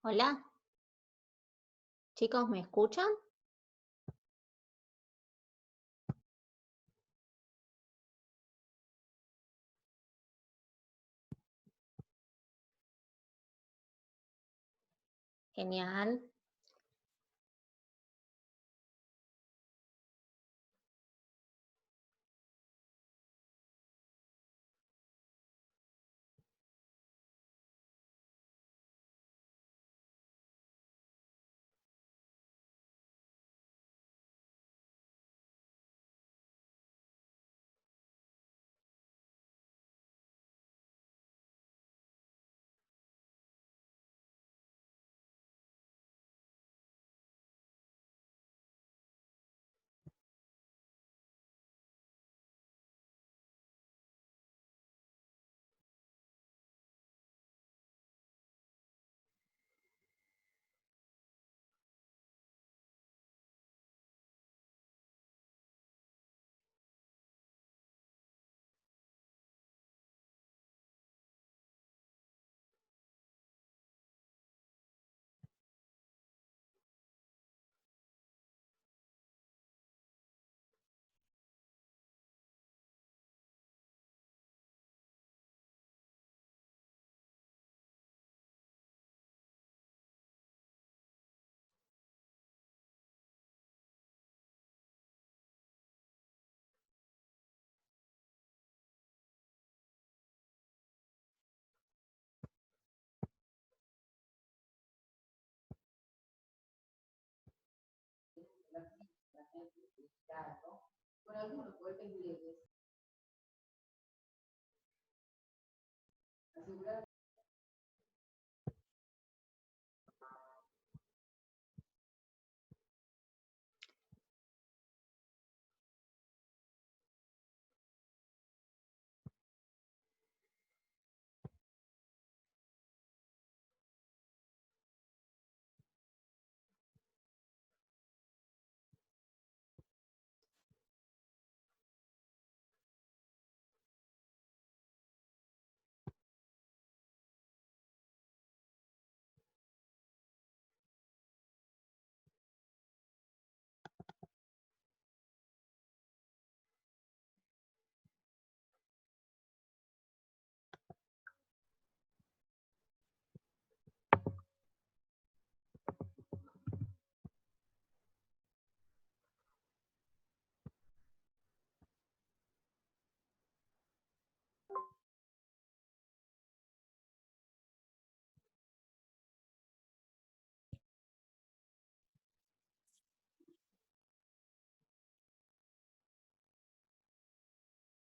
Hola, chicos, ¿me escuchan? Genial.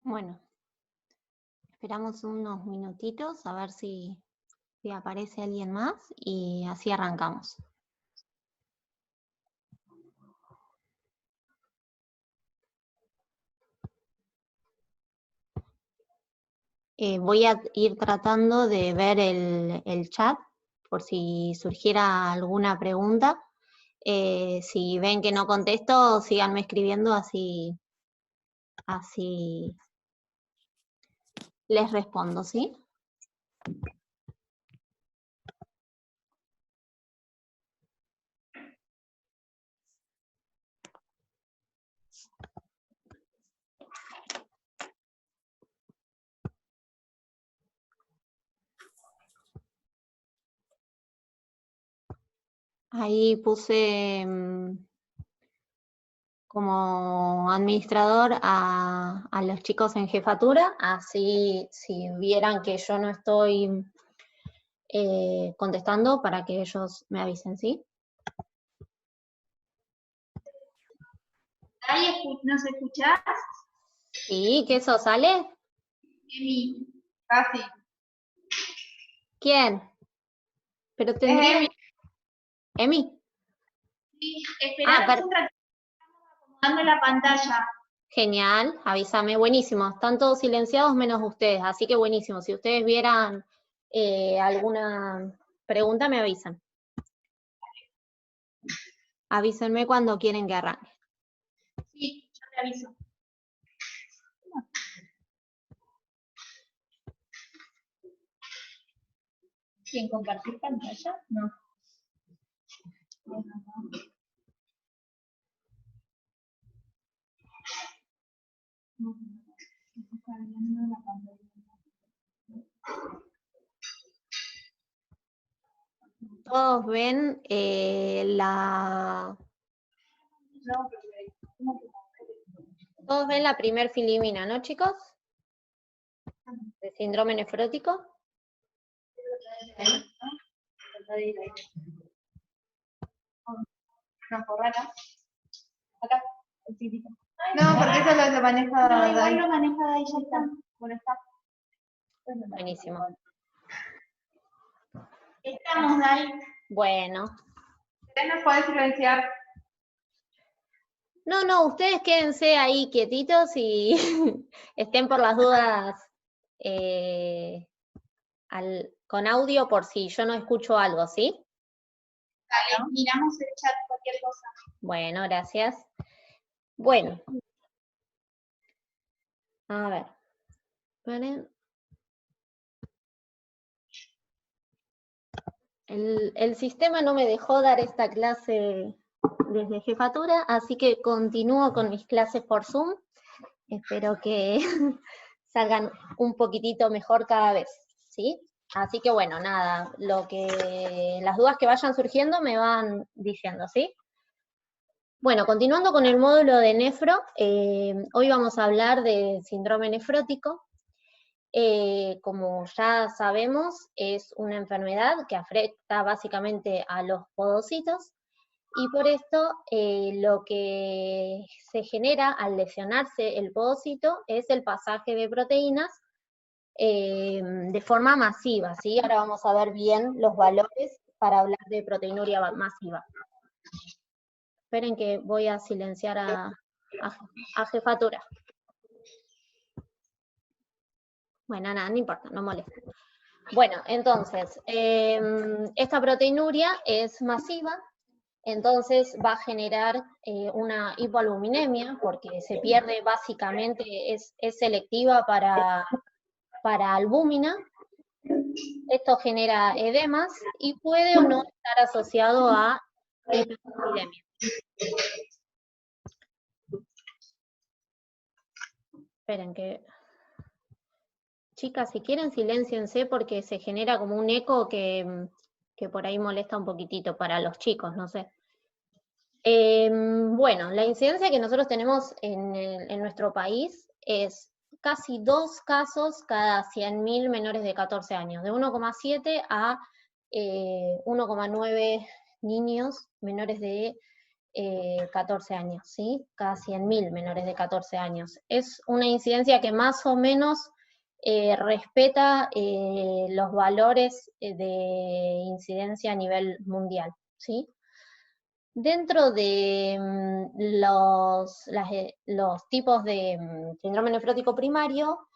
Bueno, esperamos unos minutitos a ver si aparece alguien más y así arrancamos. Voy a ir tratando de ver el chat por si surgiera alguna pregunta. Si ven que no contesto, síganme escribiendo así les respondo, ¿sí? Ahí puse como administrador a los chicos en jefatura, así si vieran que yo no estoy contestando para que ellos me avisen, ¿sí? Ahí ¿nos escuchás? Sí, ¿que eso sale? Emi, casi. ¿Quién? Pero Es tendría... Emi. ¿Emi? Sí, Ah, esperanos un ratito, acomodando la pantalla. genial, avísame, buenísimo. Están todos silenciados menos ustedes, así que buenísimo. Si ustedes vieran alguna pregunta, me avisan. Avísenme cuando quieren que arranque. Sí, yo te aviso. ¿Quién compartir pantalla? No. Todos ven todos ven la primer filimina, ¿no, chicos? De síndrome nefrótico. No, porque eso lo maneja. No, igual lo maneja ahí, ya está. Bueno, está. Buenísimo. Estamos ahí. Bueno. ¿Usted nos puede silenciar? No, ustedes quédense ahí quietitos y estén por las dudas con audio por si yo no escucho algo, ¿sí? Dale, miramos el chat, cualquier cosa. Bueno, gracias. Bueno. A ver. Esperen. El sistema no me dejó dar esta clase desde jefatura, así que continúo con mis clases por Zoom. Espero que salgan un poquitito mejor cada vez, ¿sí? Así que bueno, nada, las dudas que vayan surgiendo me van diciendo, ¿sí? Bueno, continuando con el módulo de nefro, hoy vamos a hablar de síndrome nefrótico. Como ya sabemos, es una enfermedad que afecta básicamente a los podocitos, y por esto lo que se genera al lesionarse el podocito es el pasaje de proteínas de forma masiva, ¿sí? Ahora vamos a ver bien los valores para hablar de proteinuria masiva. Esperen que voy a silenciar a jefatura. Bueno, nada, no importa, no molesta. Bueno, entonces, esta proteinuria es masiva, entonces va a generar una hipoalbuminemia, porque se pierde básicamente, es selectiva para albúmina. Esto genera edemas y puede o no estar asociado a hiperlipidemia. Esperen que... Chicas, si quieren, silénciense porque se genera como un eco que por ahí molesta un poquitito para los chicos, no sé. Bueno, la incidencia que nosotros tenemos en nuestro país es casi 2 casos cada 100.000 menores de 14 años, de 1,7 a 1,9 niños menores de 14 años, ¿sí? Cada 100.000 menores de 14 años. Es una incidencia que más o menos respeta los valores de incidencia a nivel mundial, ¿sí? Dentro de los tipos de síndrome nefrótico primario,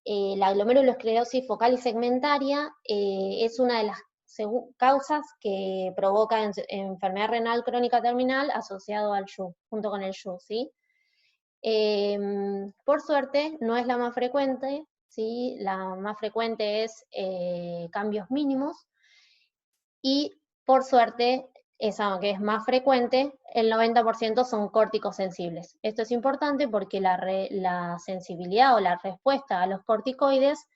la glomerulosclerosis focal y segmentaria es una de las causas que provoca enfermedad renal crónica terminal asociado al SHU, junto con el SHU, ¿sí? Por suerte, no es la más frecuente, ¿sí? La más frecuente es cambios mínimos, y por suerte, esa que es más frecuente, el 90% son córticos sensibles. Esto es importante porque la sensibilidad o la respuesta a los corticoides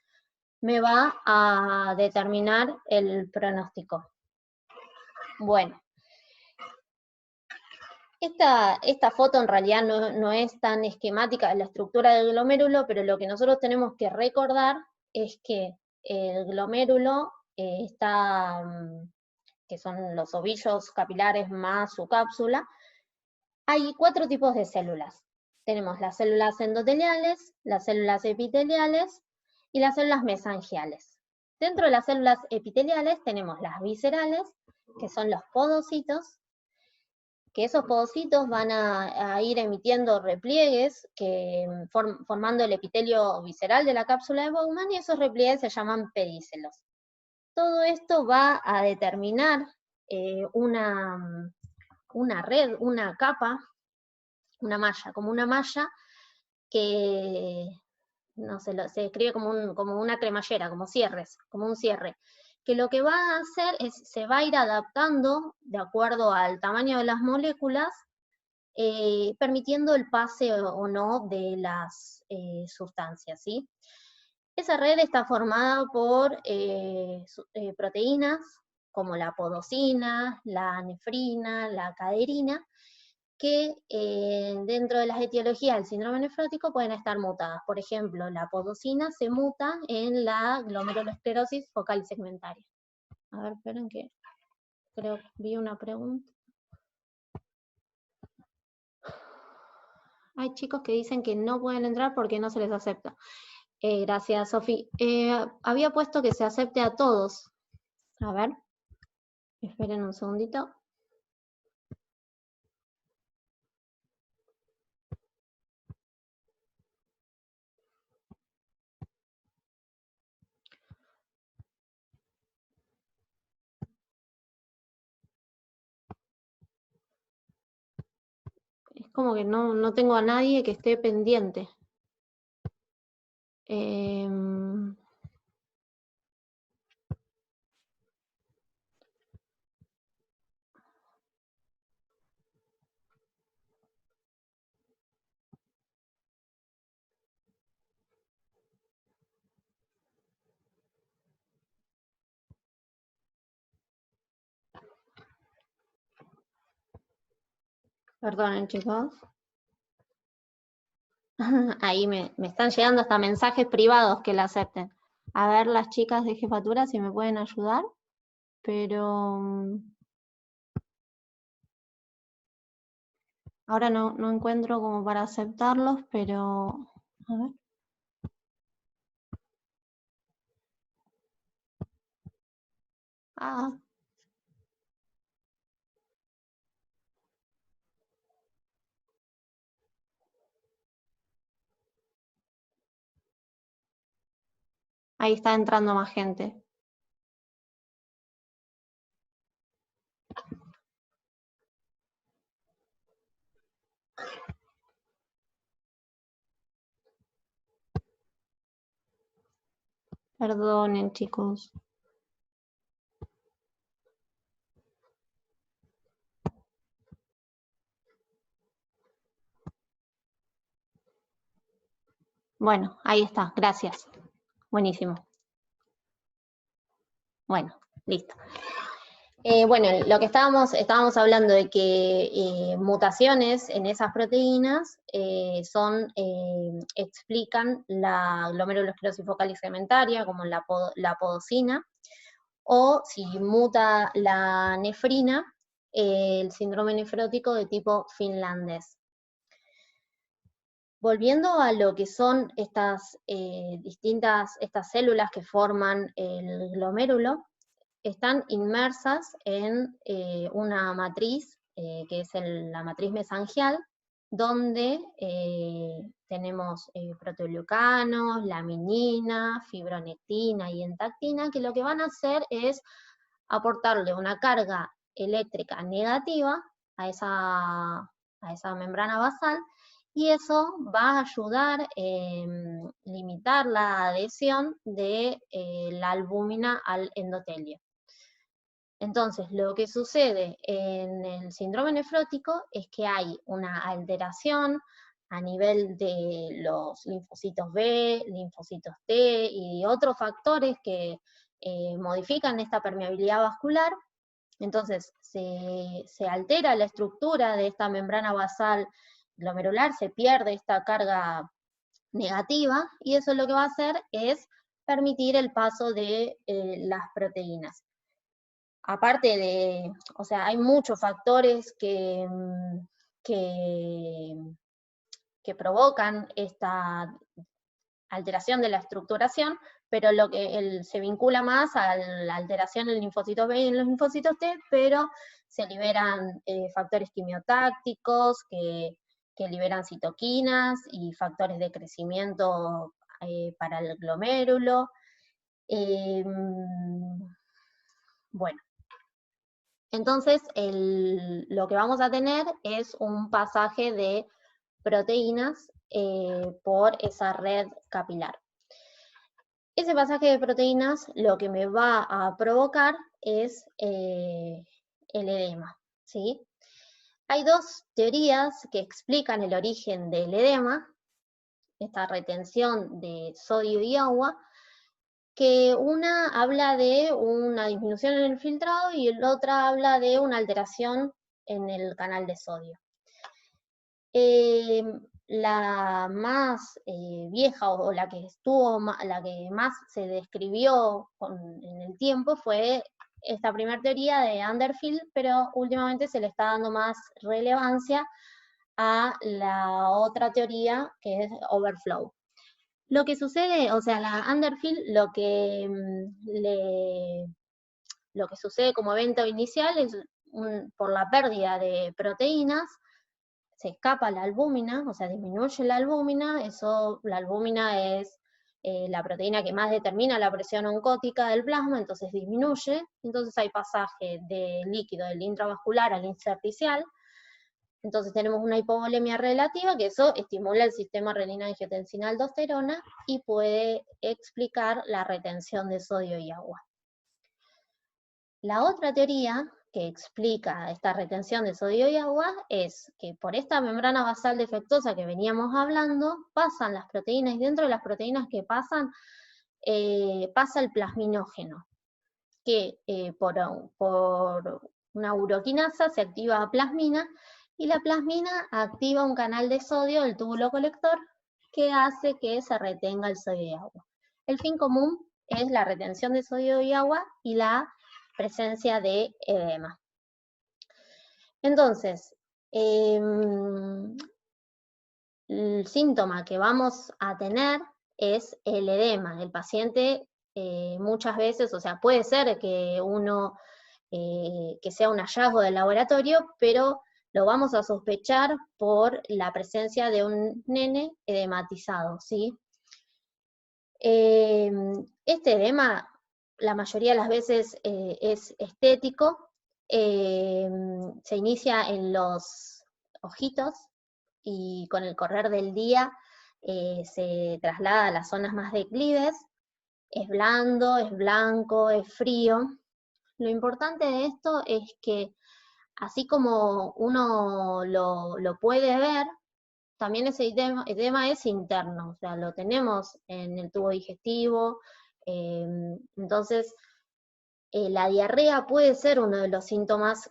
me va a determinar el pronóstico. Bueno, esta foto en realidad no es tan esquemática de la estructura del glomérulo, pero lo que nosotros tenemos que recordar es que el glomérulo está... que son los ovillos capilares más su cápsula, hay 4 tipos de células. Tenemos las células endoteliales, las células epiteliales y las células mesangiales. Dentro de las células epiteliales tenemos las viscerales, que son los podocitos, que esos podocitos van a ir emitiendo repliegues formando el epitelio visceral de la cápsula de Bowman, y esos repliegues se llaman pedícelos. Todo esto va a determinar una red, una capa, una malla, como una malla que no sé, se describe como una cremallera, como cierres, como un cierre. que lo que va a hacer es, se va a ir adaptando de acuerdo al tamaño de las moléculas, permitiendo el pase o no de las sustancias, ¿sí? Esa red está formada por proteínas como la podosina, la nefrina, la caderina, que dentro de las etiologías del síndrome nefrótico pueden estar mutadas. Por ejemplo, la podosina se muta en la glomerulosclerosis focal y segmentaria. A ver, esperen que creo que vi una pregunta. Hay chicos que dicen que no pueden entrar porque no se les acepta. Gracias, Sofi. Había puesto que se acepte a todos. A ver, esperen un segundito. Es como que no tengo a nadie que esté pendiente. Perdonen, chicos. Ahí me están llegando hasta mensajes privados que la acepten. A ver, las chicas de jefatura si me pueden ayudar, pero ahora no encuentro como para aceptarlos, pero a ver. Ah, ahí está entrando más gente. Perdonen, chicos. Bueno, ahí está, gracias. Buenísimo. Bueno, listo. Bueno, lo que estábamos hablando de que mutaciones en esas proteínas explican la glomerulosclerosis focal y segmentaria, como la podosina, o si muta la nefrina, el síndrome nefrótico de tipo finlandés. Volviendo a lo que son estas estas células que forman el glomérulo, están inmersas en una matriz, que es la matriz mesangial, donde tenemos proteoglucanos, laminina, fibronectina y entactina, que lo que van a hacer es aportarle una carga eléctrica negativa a esa membrana basal, y eso va a ayudar en limitar la adhesión de la albúmina al endotelio. Entonces, lo que sucede en el síndrome nefrótico es que hay una alteración a nivel de los linfocitos B, linfocitos T y otros factores que modifican esta permeabilidad vascular. Entonces, se altera la estructura de esta membrana basal glomerular, se pierde esta carga negativa, y eso lo que va a hacer es permitir el paso de las proteínas. Aparte de, o sea, hay muchos factores que provocan esta alteración de la estructuración, pero lo que se vincula más a la alteración en linfocitos B y en los linfocitos T, pero se liberan factores quimiotácticos que liberan citoquinas y factores de crecimiento para el glomérulo. Bueno, entonces lo que vamos a tener es un pasaje de proteínas por esa red capilar. Ese pasaje de proteínas lo que me va a provocar es el edema, ¿sí? Hay dos teorías que explican el origen del edema, esta retención de sodio y agua, que una habla de una disminución en el filtrado y la otra habla de una alteración en el canal de sodio. La más vieja o la que la que más se describió en el tiempo fue esta primera teoría de Underfield, pero últimamente se le está dando más relevancia a la otra teoría que es Overflow. Lo que sucede, o sea, la Underfield lo que sucede como evento inicial es por la pérdida de proteínas, se escapa la albúmina, o sea, disminuye la albúmina, la albúmina es la proteína que más determina la presión oncótica del plasma, entonces disminuye, entonces hay pasaje de líquido del intravascular al intersticial, entonces tenemos una hipovolemia relativa, que eso estimula el sistema renina-angiotensina-aldosterona y puede explicar la retención de sodio y agua. La otra teoría que explica esta retención de sodio y agua es que por esta membrana basal defectuosa que veníamos hablando, pasan las proteínas, y dentro de las proteínas que pasan, pasa el plasminógeno, que por una uroquinasa se activa plasmina, y la plasmina activa un canal de sodio del túbulo colector que hace que se retenga el sodio y agua. El fin común es la retención de sodio y agua y la presencia de edema. Entonces, el síntoma que vamos a tener es el edema. El paciente muchas veces, o sea, puede ser que que sea un hallazgo del laboratorio, pero lo vamos a sospechar por la presencia de un nene edematizado, ¿sí? Este edema, la mayoría de las veces es estético, se inicia en los ojitos y con el correr del día se traslada a las zonas más declives, es blando, es blanco, es frío. Lo importante de esto es que así como uno lo puede ver, también ese edema es interno, o sea, lo tenemos en el tubo digestivo, entonces la diarrea puede ser uno de los síntomas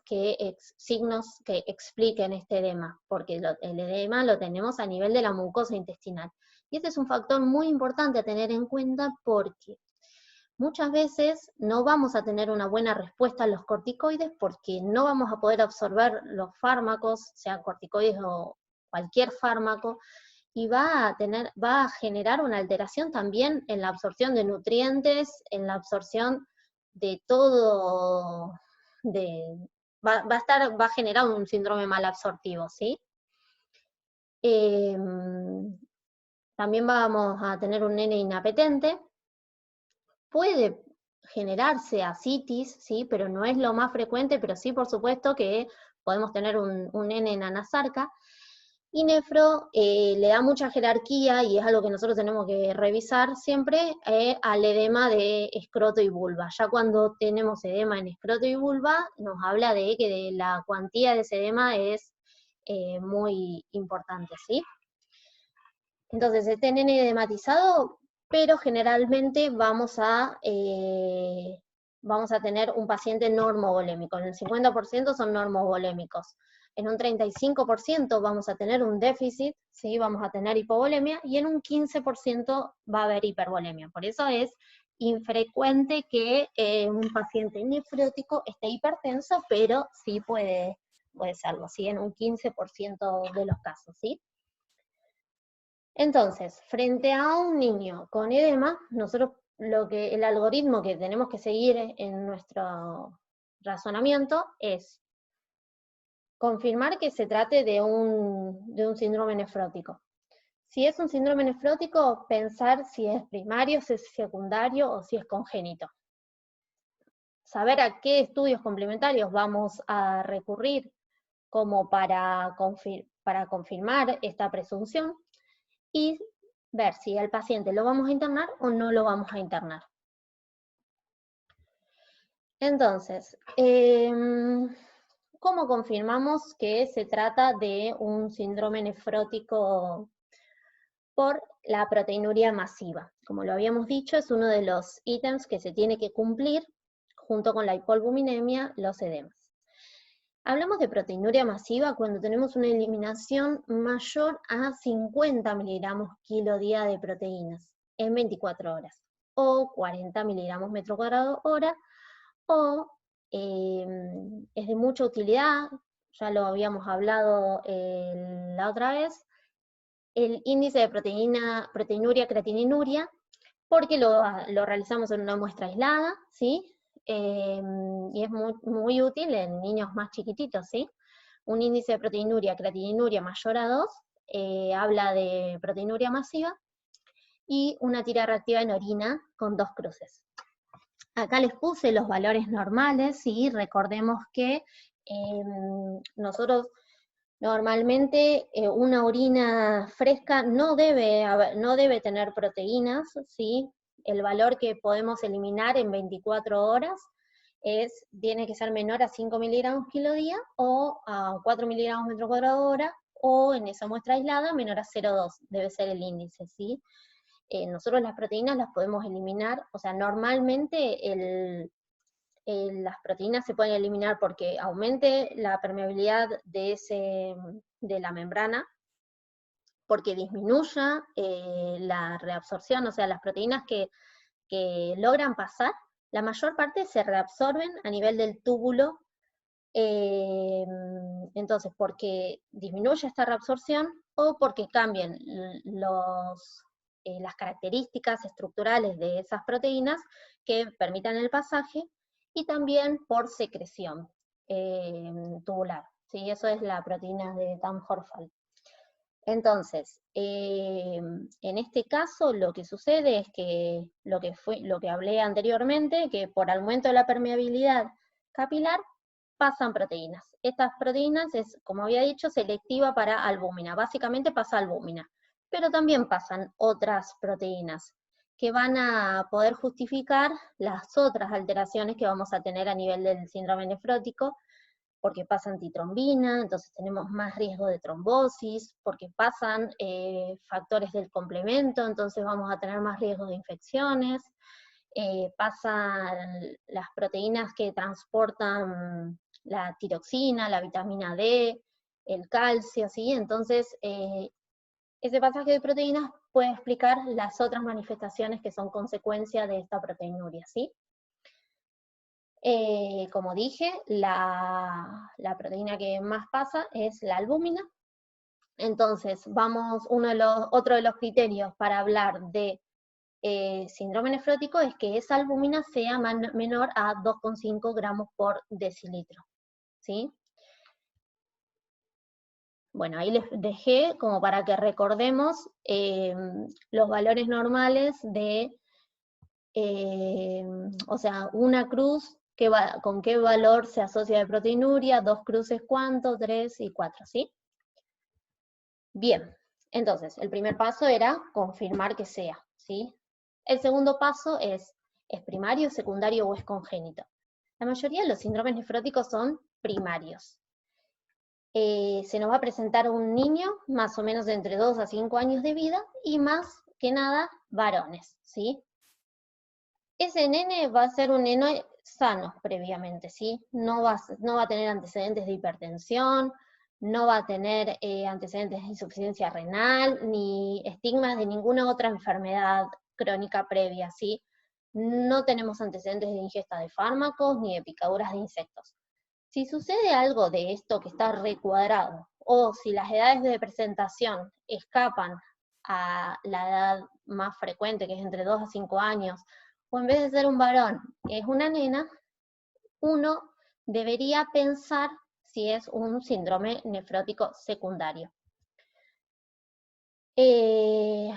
signos que expliquen este edema, porque el edema lo tenemos a nivel de la mucosa intestinal. Y este es un factor muy importante a tener en cuenta porque muchas veces no vamos a tener una buena respuesta a los corticoides porque no vamos a poder absorber los fármacos, sean corticoides o cualquier fármaco, y va a generar una alteración también en la absorción de nutrientes, en la absorción de todo, va a generar un síndrome malabsortivo, ¿sí? También vamos a tener un nene inapetente. Puede generarse ascitis, ¿sí? Pero no es lo más frecuente, pero sí, por supuesto, que podemos tener un nene en anasarca. Y nefro le da mucha jerarquía, y es algo que nosotros tenemos que revisar siempre, al edema de escroto y vulva. Ya cuando tenemos edema en escroto y vulva, nos habla de que la cuantía de ese edema es muy importante, ¿sí? Entonces, este nene edematizado, pero generalmente vamos a tener un paciente normovolémico. En el 50% son normovolémicos. En un 35% vamos a tener un déficit, ¿sí? Vamos a tener hipovolemia, y en un 15% va a haber hipervolemia. Por eso es infrecuente que un paciente nefrótico esté hipertenso, pero sí puede serlo, ¿sí? En un 15% de los casos, ¿sí? Entonces, frente a un niño con edema, nosotros el algoritmo que tenemos que seguir en nuestro razonamiento es confirmar que se trate de un síndrome nefrótico. Si es un síndrome nefrótico, pensar si es primario, si es secundario o si es congénito. Saber a qué estudios complementarios vamos a recurrir como para confirmar esta presunción, y ver si al paciente lo vamos a internar o no lo vamos a internar. Entonces, ¿cómo confirmamos que se trata de un síndrome nefrótico por la proteinuria masiva? Como lo habíamos dicho, es uno de los ítems que se tiene que cumplir junto con la hipoalbuminemia, los edemas. Hablamos de proteinuria masiva cuando tenemos una eliminación mayor a 50 miligramos kilo día de proteínas en 24 horas, o 40 miligramos metro cuadrado hora, o es de mucha utilidad, ya lo habíamos hablado la otra vez, el índice de proteinuria creatininuria, porque lo realizamos en una muestra aislada, ¿sí? Y es muy útil en niños más chiquititos, ¿sí? Un índice de proteinuria, creatininuria mayor a 2, habla de proteinuria masiva, y una tira reactiva en orina con 2 cruces. Acá les puse los valores normales, ¿sí? Recordemos que nosotros normalmente una orina fresca no debe tener proteínas, ¿sí? El valor que podemos eliminar en 24 horas tiene que ser menor a 5 miligramos kilo día o a 4 miligramos metro cuadrado hora, o en esa muestra aislada menor a 0,2 debe ser el índice, ¿sí? Nosotros las proteínas las podemos eliminar, o sea, normalmente las proteínas se pueden eliminar porque aumente la permeabilidad de la membrana, porque disminuya la reabsorción, o sea, las proteínas que logran pasar, la mayor parte se reabsorben a nivel del túbulo, entonces porque disminuye esta reabsorción o porque cambian las características estructurales de esas proteínas que permitan el pasaje, y también por secreción tubular, ¿sí? Eso es la proteína de Tamm-Horfeld. Entonces, en este caso lo que sucede es que lo que hablé anteriormente, que por aumento de la permeabilidad capilar pasan proteínas. Estas proteínas es, como había dicho, selectiva para albúmina, básicamente pasa albúmina, pero también pasan otras proteínas que van a poder justificar las otras alteraciones que vamos a tener a nivel del síndrome nefrótico, porque pasa antitrombina, entonces tenemos más riesgo de trombosis, porque pasan factores del complemento, entonces vamos a tener más riesgo de infecciones, pasan las proteínas que transportan la tiroxina, la vitamina D, el calcio, ¿sí? Entonces, ese pasaje de proteínas puede explicar las otras manifestaciones que son consecuencia de esta proteinuria, ¿sí? Como dije, la proteína que más pasa es la albúmina. Entonces, otro de los criterios para hablar de síndrome nefrótico es que esa albúmina sea menor a 2,5 gramos por decilitro, ¿sí? Bueno, ahí les dejé como para que recordemos los valores normales de, o sea, una cruz, con qué valor se asocia de proteinuria, 2 cruces cuánto, 3 y 4, ¿sí? Bien, entonces, el primer paso era confirmar que sea, ¿sí? El segundo paso ¿es primario, secundario o es congénito? La mayoría de los síndromes nefróticos son primarios. Se nos va a presentar un niño más o menos de entre 2 a 5 años de vida, y más que nada varones, ¿sí? Ese nene va a ser un nene sano previamente, ¿sí? No va a tener antecedentes de hipertensión, no va a tener antecedentes de insuficiencia renal, ni estigmas de ninguna otra enfermedad crónica previa, ¿sí? No tenemos antecedentes de ingesta de fármacos ni de picaduras de insectos. Si sucede algo de esto que está recuadrado, o si las edades de presentación escapan a la edad más frecuente, que es entre 2 a 5 años, o en vez de ser un varón, es una nena, uno debería pensar si es un síndrome nefrótico secundario.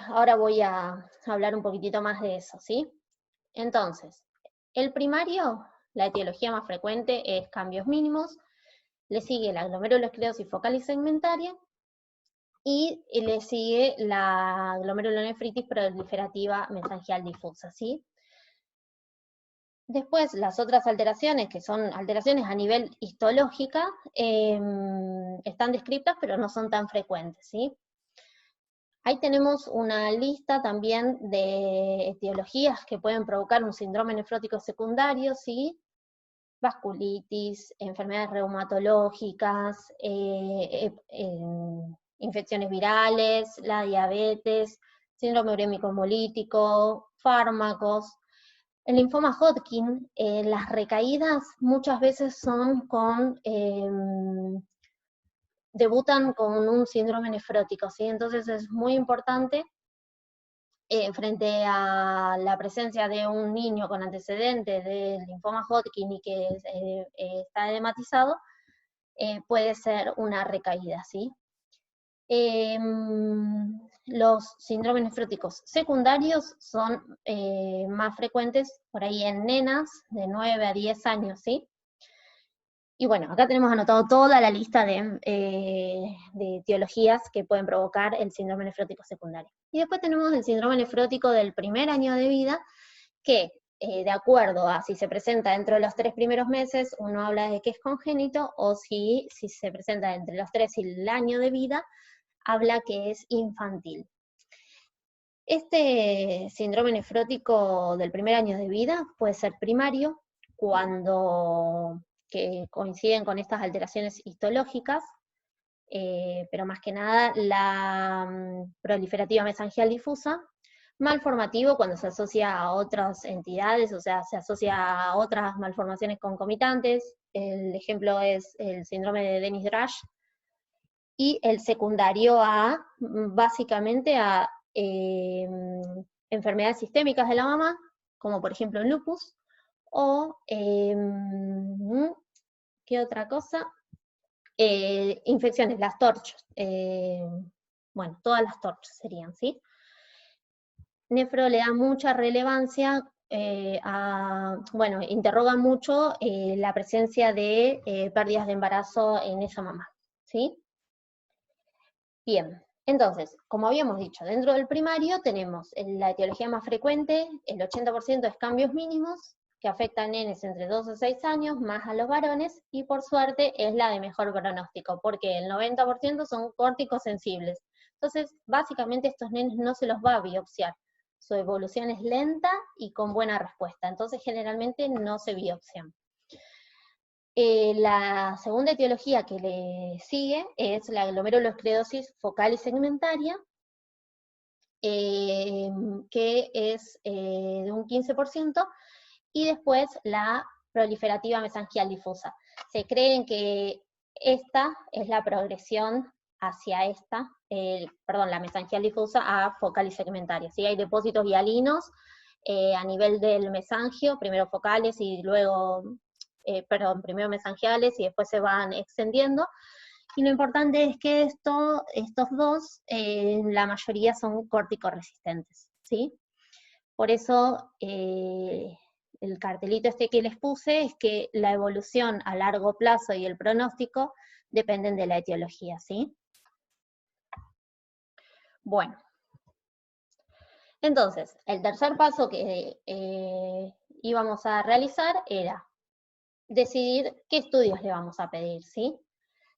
Ahora voy a hablar un poquitito más de eso, ¿sí? Entonces, el primario, la etiología más frecuente es cambios mínimos, le sigue la glomerulosclerosis focal y segmentaria, y le sigue la glomerulonefritis proliferativa mesangial difusa, ¿sí? Después, las otras alteraciones, que son alteraciones a nivel histológica, están descritas, pero no son tan frecuentes, ¿sí? Ahí tenemos una lista también de etiologías que pueden provocar un síndrome nefrótico secundario, ¿sí? Vasculitis, enfermedades reumatológicas, infecciones virales, la diabetes, síndrome urémico hemolítico, fármacos. El linfoma Hodgkin, las recaídas muchas veces son debutan con un síndrome nefrótico, ¿sí? Entonces es muy importante frente a la presencia de un niño con antecedentes de linfoma Hodgkin y que está edematizado, puede ser una recaída, ¿sí? Los síndromes nefróticos secundarios son más frecuentes por ahí en nenas de 9 a 10 años, ¿sí? Y bueno, acá tenemos anotado toda la lista de etiologías que pueden provocar el síndrome nefrótico secundario. Y después tenemos el síndrome nefrótico del primer año de vida, que de acuerdo a si se presenta dentro de los 3 primeros meses, uno habla de que es congénito, o si se presenta entre los 3 y el año de vida, habla que es infantil. Este síndrome nefrótico del primer año de vida puede ser primario, que coinciden con estas alteraciones histológicas, pero más que nada la proliferativa mesangial difusa, malformativo cuando se asocia a otras entidades, o sea, se asocia a otras malformaciones concomitantes. El ejemplo es el síndrome de Dennis-Drash, y el secundario básicamente a enfermedades sistémicas de la mamá, como por ejemplo el lupus, o ¿qué otra cosa? Infecciones, las TORCH, bueno, todas las TORCH serían, ¿sí? Nefro le da mucha relevancia bueno, interroga mucho la presencia de pérdidas de embarazo en esa mamá, ¿sí? Bien, entonces, como habíamos dicho, dentro del primario tenemos la etiología más frecuente, el 80% es cambios mínimos, que afectan a nenes entre 2 a 6 años, más a los varones, y por suerte es la de mejor pronóstico, porque el 90% son córticos sensibles. Entonces, básicamente estos nenes no se los va a biopsiar. Su evolución es lenta y con buena respuesta, entonces generalmente no se biopsian. La segunda etiología que le sigue es la glomerulosclerosis focal y segmentaria, que es de un 15%, y después la proliferativa mesangial difusa. Se creen que esta es la progresión hacia la mesangial difusa a focal y segmentaria. ¿Sí? Hay depósitos hialinos a nivel del mesangio, primero focales y luego primero mesangiales y después se van extendiendo. Y lo importante es que estos dos, la mayoría son córtico-resistentes, ¿sí? Por eso el cartelito este que les puse es que la evolución a largo plazo y el pronóstico dependen de la etiología, ¿sí? Bueno. Entonces, el tercer paso que íbamos a realizar era decidir qué estudios le vamos a pedir, ¿sí?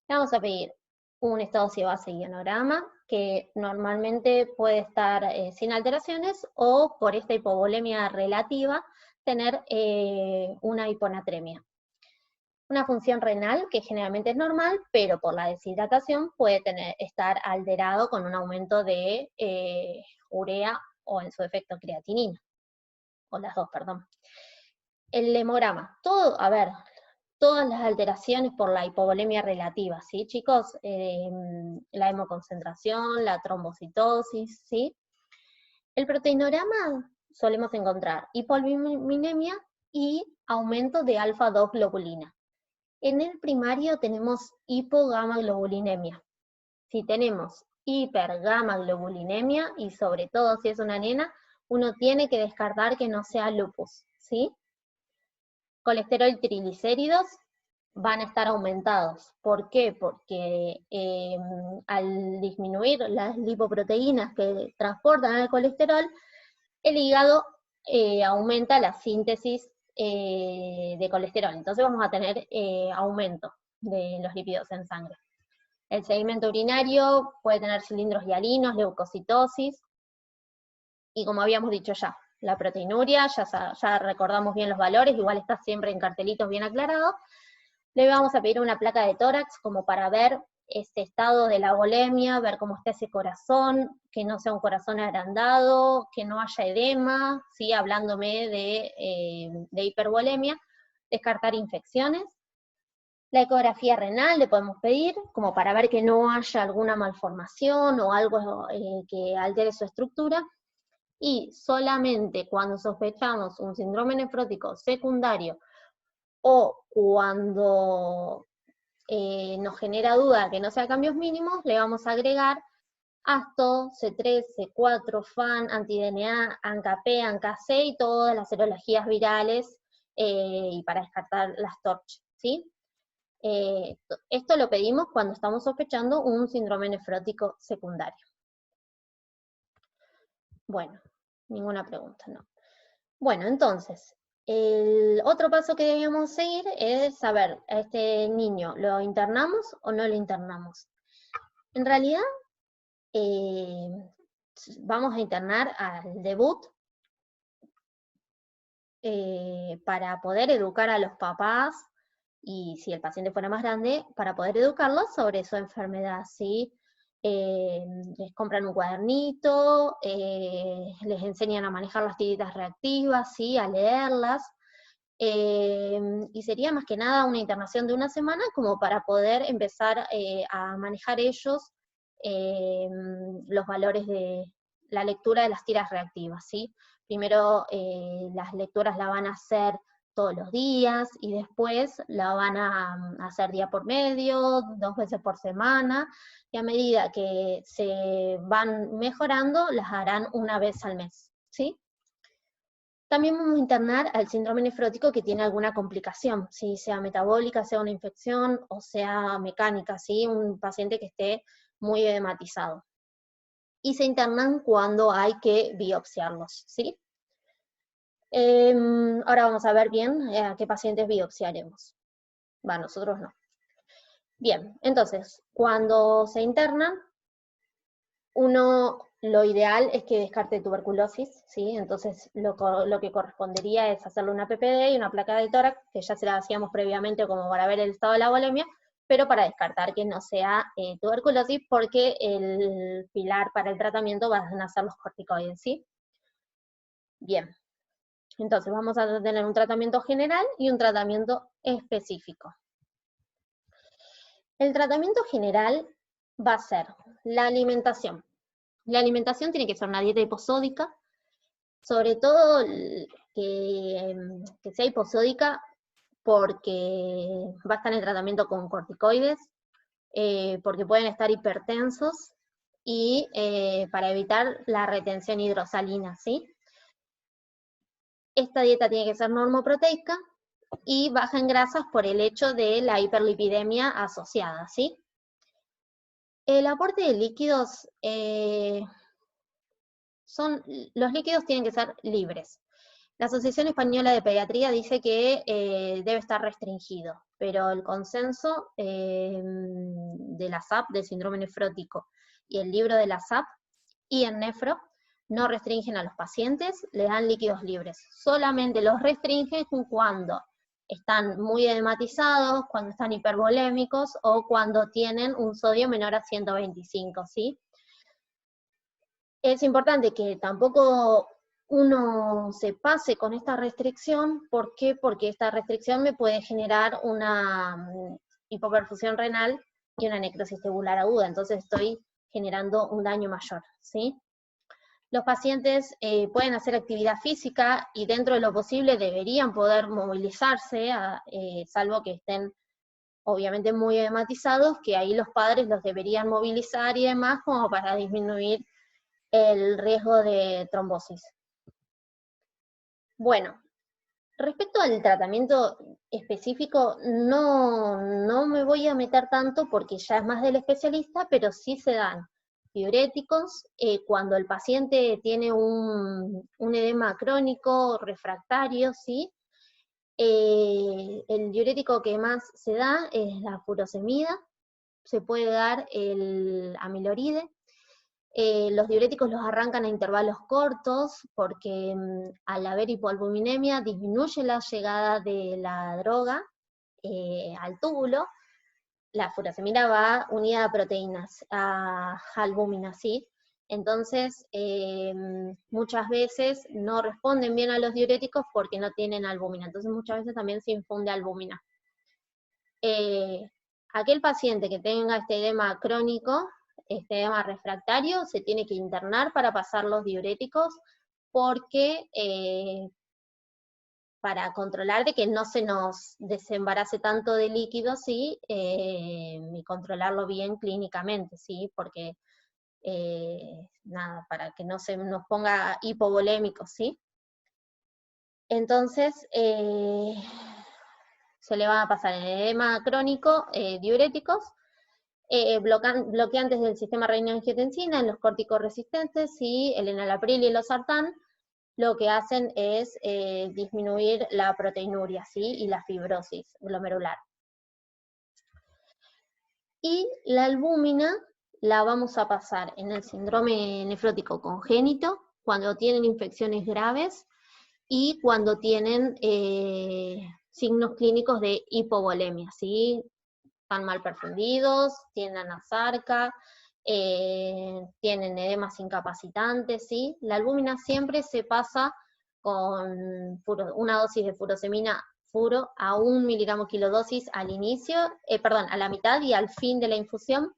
Le vamos a pedir un estado base ionograma, que normalmente puede estar sin alteraciones, o por esta hipovolemia relativa, tener una hiponatremia. Una función renal, que generalmente es normal, pero por la deshidratación puede estar alterado con un aumento de urea o en su defecto creatinina, o las dos, perdón. El hemograma, todas las alteraciones por la hipovolemia relativa, ¿sí, chicos? La hemoconcentración, la trombocitosis, ¿sí? El proteinograma solemos encontrar hipoalbuminemia y aumento de alfa-2 globulina. En el primario tenemos hipogamaglobulinemia. Si tenemos hipergamaglobulinemia, y sobre todo si es una nena, uno tiene que descartar que no sea lupus, ¿sí? Colesterol y triglicéridos, van a estar aumentados. ¿Por qué? Porque al disminuir las lipoproteínas que transportan el colesterol, el hígado aumenta la síntesis de colesterol. Entonces vamos a tener aumento de los lípidos en sangre. El sedimento urinario puede tener cilindros hialinos, leucocitosis, y como habíamos dicho ya, la proteinuria, ya recordamos bien los valores, igual está siempre en cartelitos bien aclarado. Le vamos a pedir una placa de tórax como para ver este estado de la volemia, ver cómo está ese corazón, que no sea un corazón agrandado, que no haya edema, ¿sí? Hablándome de hipervolemia, descartar infecciones. La ecografía renal le podemos pedir, como para ver que no haya alguna malformación o algo que altere su estructura, y solamente cuando sospechamos un síndrome nefrótico secundario o cuando nos genera duda que no sea cambios mínimos, le vamos a agregar ASTO, C3, C4, FAN, anti-DNA, ANCA-P, ANCA-C y todas las serologías virales y para descartar las TORCH, ¿sí? Esto lo pedimos cuando estamos sospechando un síndrome nefrótico secundario. Bueno, ninguna pregunta, no. Bueno, entonces, el otro paso que debíamos seguir es saber, ¿a este niño lo internamos o no lo internamos? En realidad, vamos a internar al debut para poder educar a los papás, y si el paciente fuera más grande, para poder educarlos sobre su enfermedad, ¿sí? Les compran un cuadernito, les enseñan a manejar las tiritas reactivas, ¿sí? A leerlas, y sería más que nada una internación de una semana como para poder empezar a manejar ellos los valores de la lectura de las tiras reactivas, ¿sí? Primero las lecturas la van a hacer todos los días y después la van a hacer día por medio, 2 veces por semana, y a medida que se van mejorando, las harán una vez al mes, ¿sí? También vamos a internar al síndrome nefrótico que tiene alguna complicación, ¿sí? Sea metabólica, sea una infección o sea mecánica, ¿sí? Un paciente que esté muy edematizado. Y se internan cuando hay que biopsiarlos, ¿sí? Ahora vamos a ver bien a qué pacientes biopsiaremos. Nosotros no. Bien, entonces, cuando se internan, lo ideal es que descarte tuberculosis, ¿sí? Entonces lo que correspondería es hacerle una PPD y una placa de tórax, que ya se la hacíamos previamente como para ver el estado de la volemia, pero para descartar que no sea tuberculosis, porque el pilar para el tratamiento van a ser los corticoides, ¿sí? Bien, entonces vamos a tener un tratamiento general y un tratamiento específico. El tratamiento general va a ser la alimentación. La alimentación tiene que ser una dieta hiposódica, sobre todo que sea hiposódica porque va a estar en tratamiento con corticoides, porque pueden estar hipertensos y para evitar la retención hidrosalina, ¿sí? Esta dieta tiene que ser normoproteica y baja en grasas por el hecho de la hiperlipidemia asociada, ¿sí? El aporte de líquidos, los líquidos tienen que ser libres. La Asociación Española de Pediatría dice que debe estar restringido, pero el consenso de la SAP, del síndrome nefrótico, y el libro de la SAP y en nefro, no restringen a los pacientes, les dan líquidos libres. Solamente los restringen cuando están muy edematizados, cuando están hipervolémicos o cuando tienen un sodio menor a 125, ¿sí? Es importante que tampoco uno se pase con esta restricción. ¿Por qué? Porque esta restricción me puede generar una hipoperfusión renal y una necrosis tubular aguda, entonces estoy generando un daño mayor, ¿sí? Los pacientes pueden hacer actividad física y dentro de lo posible deberían poder movilizarse, salvo que estén obviamente muy edematizados, que ahí los padres los deberían movilizar y demás como para disminuir el riesgo de trombosis. Bueno, Respecto al tratamiento específico, no me voy a meter tanto porque ya es más del especialista, pero sí se dan diuréticos cuando el paciente tiene un edema crónico refractario, ¿sí? El diurético que más se da es la furosemida, se puede dar el amiloride. Los diuréticos los arrancan a intervalos cortos porque al haber hipoalbuminemia disminuye la llegada de la droga al túbulo. La furosemida va unida a proteínas, a albúmina, ¿sí? Entonces, muchas veces no responden bien a los diuréticos porque no tienen albúmina. Entonces, muchas veces también se infunde albúmina. Aquel paciente que tenga este edema crónico, este edema refractario, se tiene que internar para pasar los diuréticos porque para controlar de que no se nos desembarace tanto de líquido, ¿sí? Y controlarlo bien clínicamente, ¿sí? Porque, nada, para que no se nos ponga hipovolémicos, ¿sí? Entonces, se le va a pasar el edema crónico, diuréticos, bloqueantes del sistema renina-angiotensina en los corticoresistentes, y el enalapril y el losartán lo que hacen es disminuir la proteinuria, ¿sí? Y la fibrosis glomerular. Y la albúmina la vamos a pasar en el síndrome nefrótico congénito, cuando tienen infecciones graves y cuando tienen signos clínicos de hipovolemia, ¿sí? Están mal perfundidos, tienen anasarca, tienen edemas incapacitantes, ¿sí? La albúmina siempre se pasa con una dosis de furosemina furo a 1 miligramo kilodosis al inicio, a la mitad y al fin de la infusión.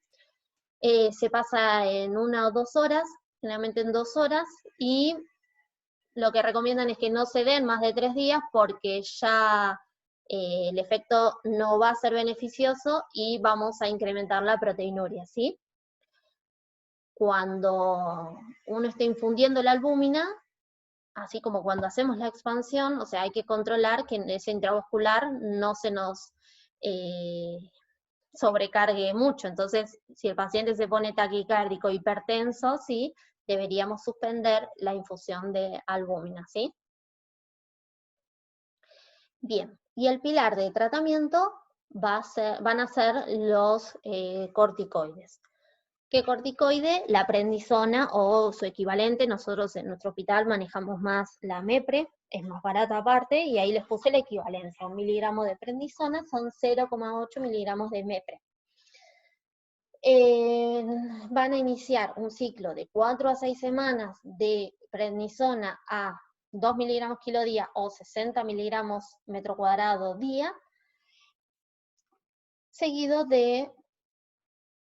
Se pasa en 1 o 2 horas, generalmente en 2 horas, y lo que recomiendan es que no se den más de 3 días porque ya el efecto no va a ser beneficioso y vamos a incrementar la proteinuria, ¿sí? Cuando uno está infundiendo la albúmina, así como cuando hacemos la expansión, o sea, hay que controlar que ese intravascular no se nos sobrecargue mucho. Entonces, si el paciente se pone taquicárdico, hipertenso, ¿sí? Deberíamos suspender la infusión de albúmina, ¿sí? Bien, y el pilar de tratamiento van a ser los corticoides. ¿Qué corticoide? La prednisona o su equivalente. Nosotros en nuestro hospital manejamos más la MEPRE, es más barata aparte, y ahí les puse la equivalencia. 1 miligramo de prednisona son 0,8 miligramos de MEPRE. Van a iniciar un ciclo de 4 a 6 semanas de prednisona a 2 miligramos kilo día o 60 miligramos metro cuadrado día, seguido de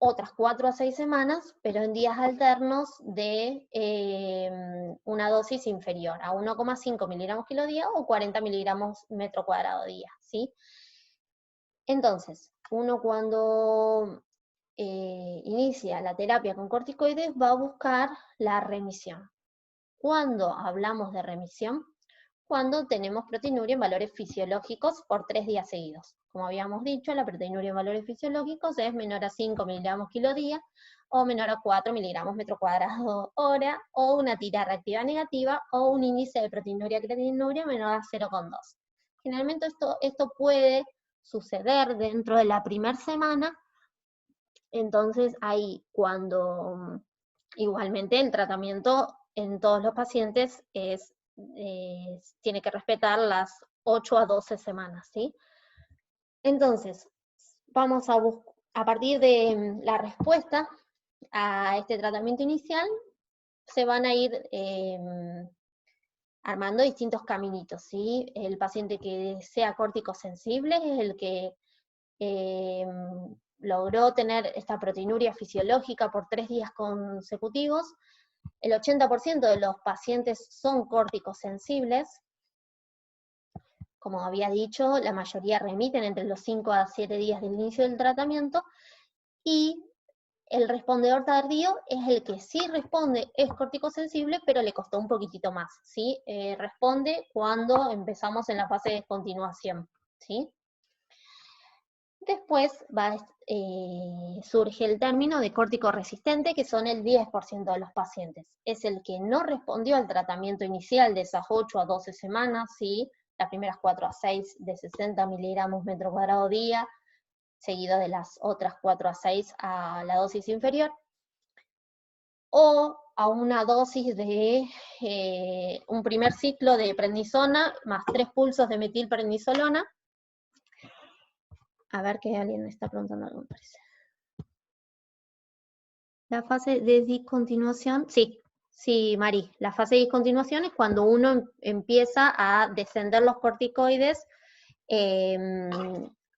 otras 4 a 6 semanas, pero en días alternos de una dosis inferior a 1,5 miligramos kilo día o 40 miligramos metro cuadrado día, ¿sí? Entonces, uno cuando inicia la terapia con corticoides va a buscar la remisión. ¿Cuándo hablamos de remisión? Cuando tenemos proteinuria en valores fisiológicos por 3 días seguidos. Como habíamos dicho, la proteinuria en valores fisiológicos es menor a 5 miligramos kilo día, o menor a 4 miligramos metro cuadrado hora, o una tira reactiva negativa, o un índice de proteinuria creatinuria menor a 0,2. Generalmente esto puede suceder dentro de la primera semana. Entonces ahí cuando igualmente el tratamiento en todos los pacientes tiene que respetar las 8 a 12 semanas, ¿sí? Entonces, vamos a partir de la respuesta a este tratamiento inicial, se van a ir armando distintos caminitos, ¿sí? El paciente que sea córtico sensible es el que logró tener esta proteinuria fisiológica por 3 días consecutivos. El 80% de los pacientes son córticos sensibles. Como había dicho, la mayoría remiten entre los 5 a 7 días del inicio del tratamiento, y El respondedor tardío es el que sí responde, es corticosensible, pero le costó un poquitito más, ¿sí? Responde cuando empezamos en la fase de descontinuación, ¿sí? Después surge el término de córtico resistente, que son el 10% de los pacientes. Es el que no respondió al tratamiento inicial de esas 8 a 12 semanas, ¿sí? Las primeras 4 a 6 de 60 miligramos metro cuadrado día, seguido de las otras 4 a 6 a la dosis inferior, o a una dosis de un primer ciclo de prednisona más 3 pulsos de metilprednisolona. A ver que alguien me está preguntando algo, me parece. La fase de discontinuación, sí, Mari, la fase de discontinuación es cuando uno empieza a descender los corticoides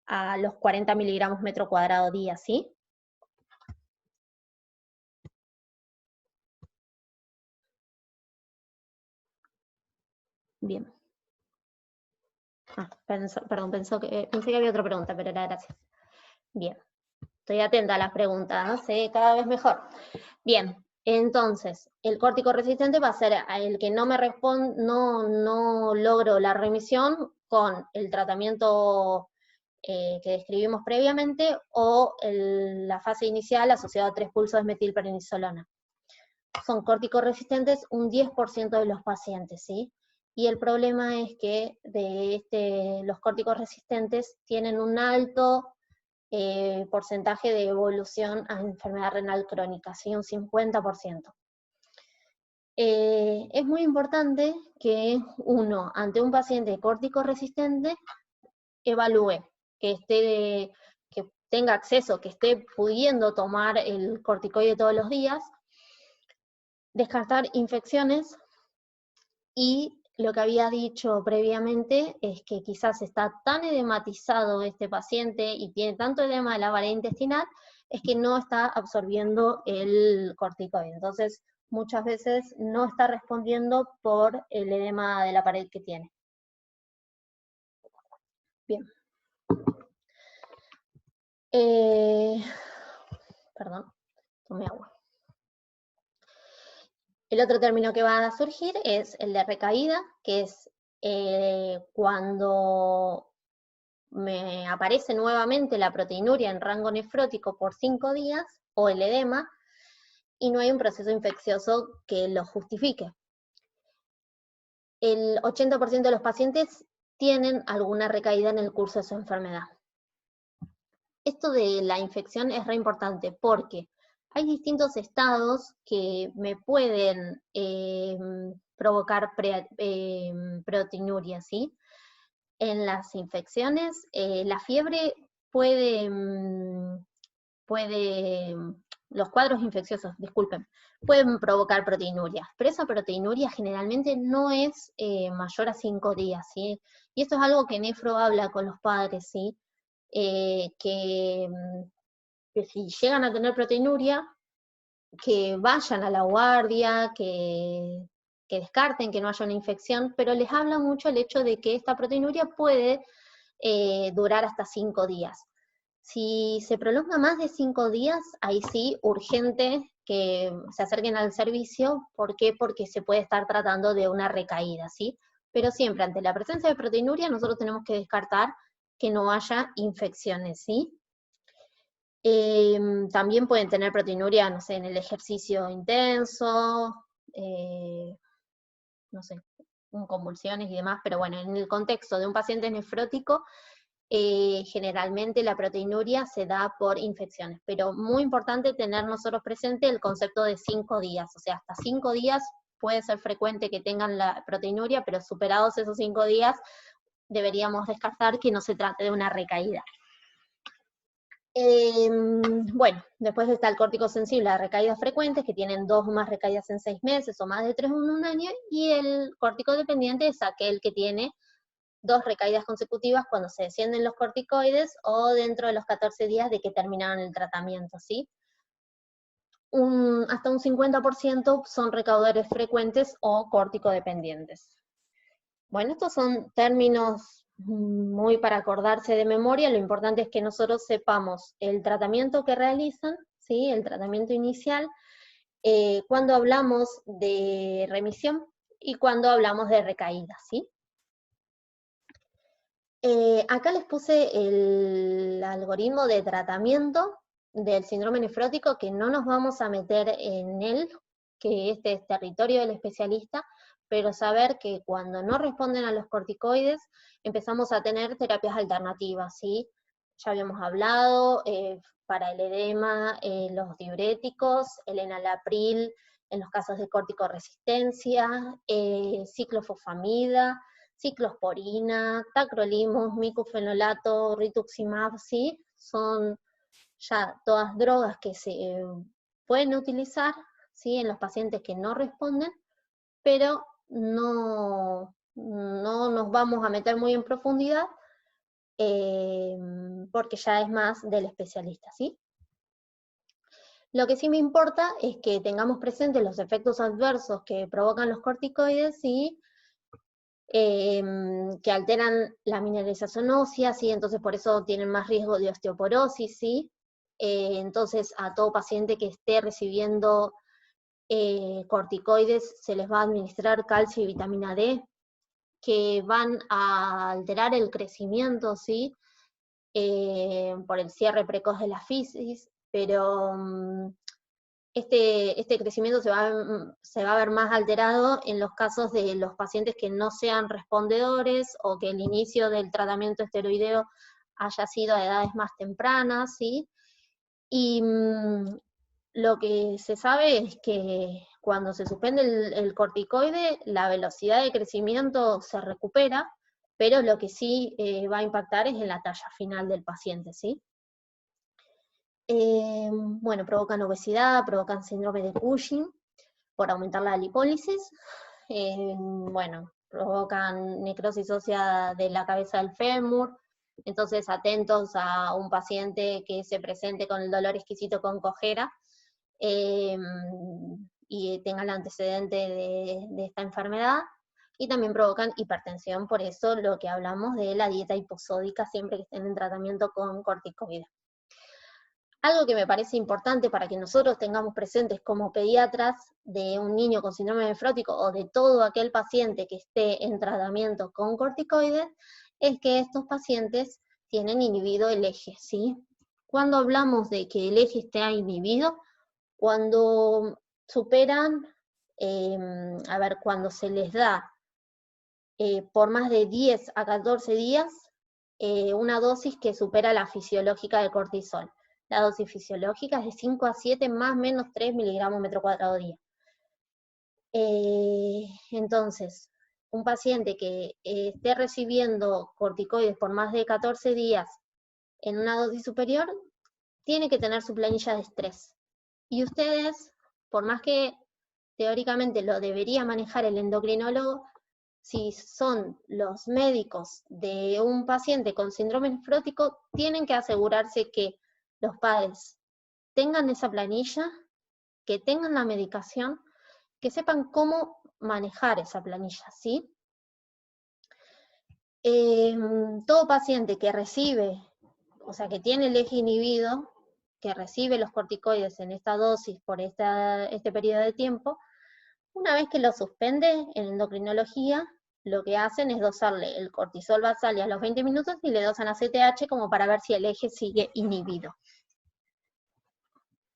a los 40 miligramos metro cuadrado día, ¿sí? Bien. Pensé que había otra pregunta, pero era gracias. Bien. Estoy atenta a las preguntas, ¿sí? Cada vez mejor. Bien, entonces, el córtico resistente va a ser el que no me responde, no logro la remisión con el tratamiento que describimos previamente o la fase inicial asociada a 3 pulsos de metilprednisolona. Son córticos resistentes un 10% de los pacientes, ¿sí? Y el problema es que los córticos resistentes tienen un alto porcentaje de evolución a enfermedad renal crónica, ¿sí? Un 50%. Es muy importante que uno, ante un paciente córtico resistente, evalúe, que tenga acceso, que esté pudiendo tomar el corticoide todos los días, descartar infecciones, y lo que había dicho previamente es que quizás está tan edematizado este paciente y tiene tanto edema de la pared intestinal, es que no está absorbiendo el corticoide. Entonces, muchas veces no está respondiendo por el edema de la pared que tiene. Bien. Perdón, tomé agua. El otro término que va a surgir es el de recaída, que es cuando me aparece nuevamente la proteinuria en rango nefrótico por 5 días, o el edema, y no hay un proceso infeccioso que lo justifique. El 80% de los pacientes tienen alguna recaída en el curso de su enfermedad. Esto de la infección es re importante porque hay distintos estados que me pueden provocar proteinuria, ¿sí? En las infecciones, la fiebre los cuadros infecciosos, disculpen, pueden provocar proteinuria, pero esa proteinuria generalmente no es mayor a 5 días, ¿sí? Y esto es algo que Nefro habla con los padres, ¿sí? Que si llegan a tener proteinuria, que vayan a la guardia, que descarten que no haya una infección, pero les habla mucho el hecho de que esta proteinuria puede durar hasta 5 días. Si se prolonga más de 5 días, ahí sí, urgente que se acerquen al servicio. ¿Por qué? Porque se puede estar tratando de una recaída, ¿sí? Pero siempre, ante la presencia de proteinuria, nosotros tenemos que descartar que no haya infecciones, ¿sí? También pueden tener proteinuria, no sé, en el ejercicio intenso, no sé, con convulsiones y demás, pero bueno, en el contexto de un paciente nefrótico, generalmente la proteinuria se da por infecciones, pero muy importante tener nosotros presente el concepto de 5 días, o sea, hasta 5 días puede ser frecuente que tengan la proteinuria, pero superados esos 5 días, deberíamos descartar que no se trate de una recaída. Bueno, después está el córtico sensible a recaídas frecuentes, que tienen 2 o más recaídas en 6 meses, o más de 3 en un año, y el córtico dependiente es aquel que tiene 2 recaídas consecutivas cuando se descienden los corticoides, o dentro de los 14 días de que terminaron el tratamiento, ¿sí? Hasta un 50% son recaudadores frecuentes o córtico-dependientes. Bueno, estos son términos muy para acordarse de memoria. Lo importante es que nosotros sepamos el tratamiento que realizan, ¿sí? El tratamiento inicial, cuando hablamos de remisión y cuando hablamos de recaída, ¿sí? Acá les puse el algoritmo de tratamiento del síndrome nefrótico, que no nos vamos a meter en él, que este es territorio del especialista, pero saber que cuando no responden a los corticoides, empezamos a tener terapias alternativas, ¿sí? Ya habíamos hablado, para el edema, los diuréticos, el enalapril, en los casos de corticoresistencia, ciclofosfamida, ciclosporina, tacrolimus, micofenolato, rituximab, ¿sí? Son ya todas drogas que se pueden utilizar, ¿sí? En los pacientes que no responden, pero no nos vamos a meter muy en profundidad, porque ya es más del especialista, ¿sí? Lo que sí me importa es que tengamos presentes los efectos adversos que provocan los corticoides y que alteran la mineralización ósea, ¿sí? Entonces por eso tienen más riesgo de osteoporosis, ¿sí? Entonces a todo paciente que esté recibiendo corticoides se les va a administrar calcio y vitamina D, que van a alterar el crecimiento, ¿sí? Por el cierre precoz de la fisis, pero este crecimiento se va a ver más alterado en los casos de los pacientes que no sean respondedores o que el inicio del tratamiento esteroideo haya sido a edades más tempranas, ¿sí? Y lo que se sabe es que cuando se suspende el corticoide, la velocidad de crecimiento se recupera, pero lo que sí va a impactar es en la talla final del paciente, ¿sí? Bueno, provocan obesidad, provocan síndrome de Cushing, por aumentar la lipólisis, bueno, provocan necrosis ósea de la cabeza del fémur, entonces atentos a un paciente que se presente con el dolor exquisito con cojera, y tenga el antecedente de esta enfermedad, y también provocan hipertensión, por eso lo que hablamos de la dieta hiposódica siempre que estén en tratamiento con corticoides. Algo que me parece importante para que nosotros tengamos presentes como pediatras de un niño con síndrome nefrótico o de todo aquel paciente que esté en tratamiento con corticoides, es que estos pacientes tienen inhibido el eje, ¿sí? Cuando hablamos de que el eje esté inhibido, cuando superan, cuando se les da por más de 10 a 14 días una dosis que supera la fisiológica de cortisol. La dosis fisiológica es de 5 a 7 más o menos 3 miligramos metro cuadrado día. Entonces, un paciente que esté recibiendo corticoides por más de 14 días en una dosis superior, tiene que tener su planilla de estrés. Y ustedes, por más que teóricamente lo debería manejar el endocrinólogo, si son los médicos de un paciente con síndrome nefrótico, tienen que asegurarse que los padres tengan esa planilla, que tengan la medicación, que sepan cómo manejar esa planilla, ¿sí? Todo paciente que recibe, o sea, que tiene el eje inhibido, que recibe los corticoides en esta dosis por este periodo de tiempo, una vez que lo suspende en endocrinología, lo que hacen es dosarle el cortisol basal a los 20 minutos y le dosan a CTH como para ver si el eje sigue inhibido.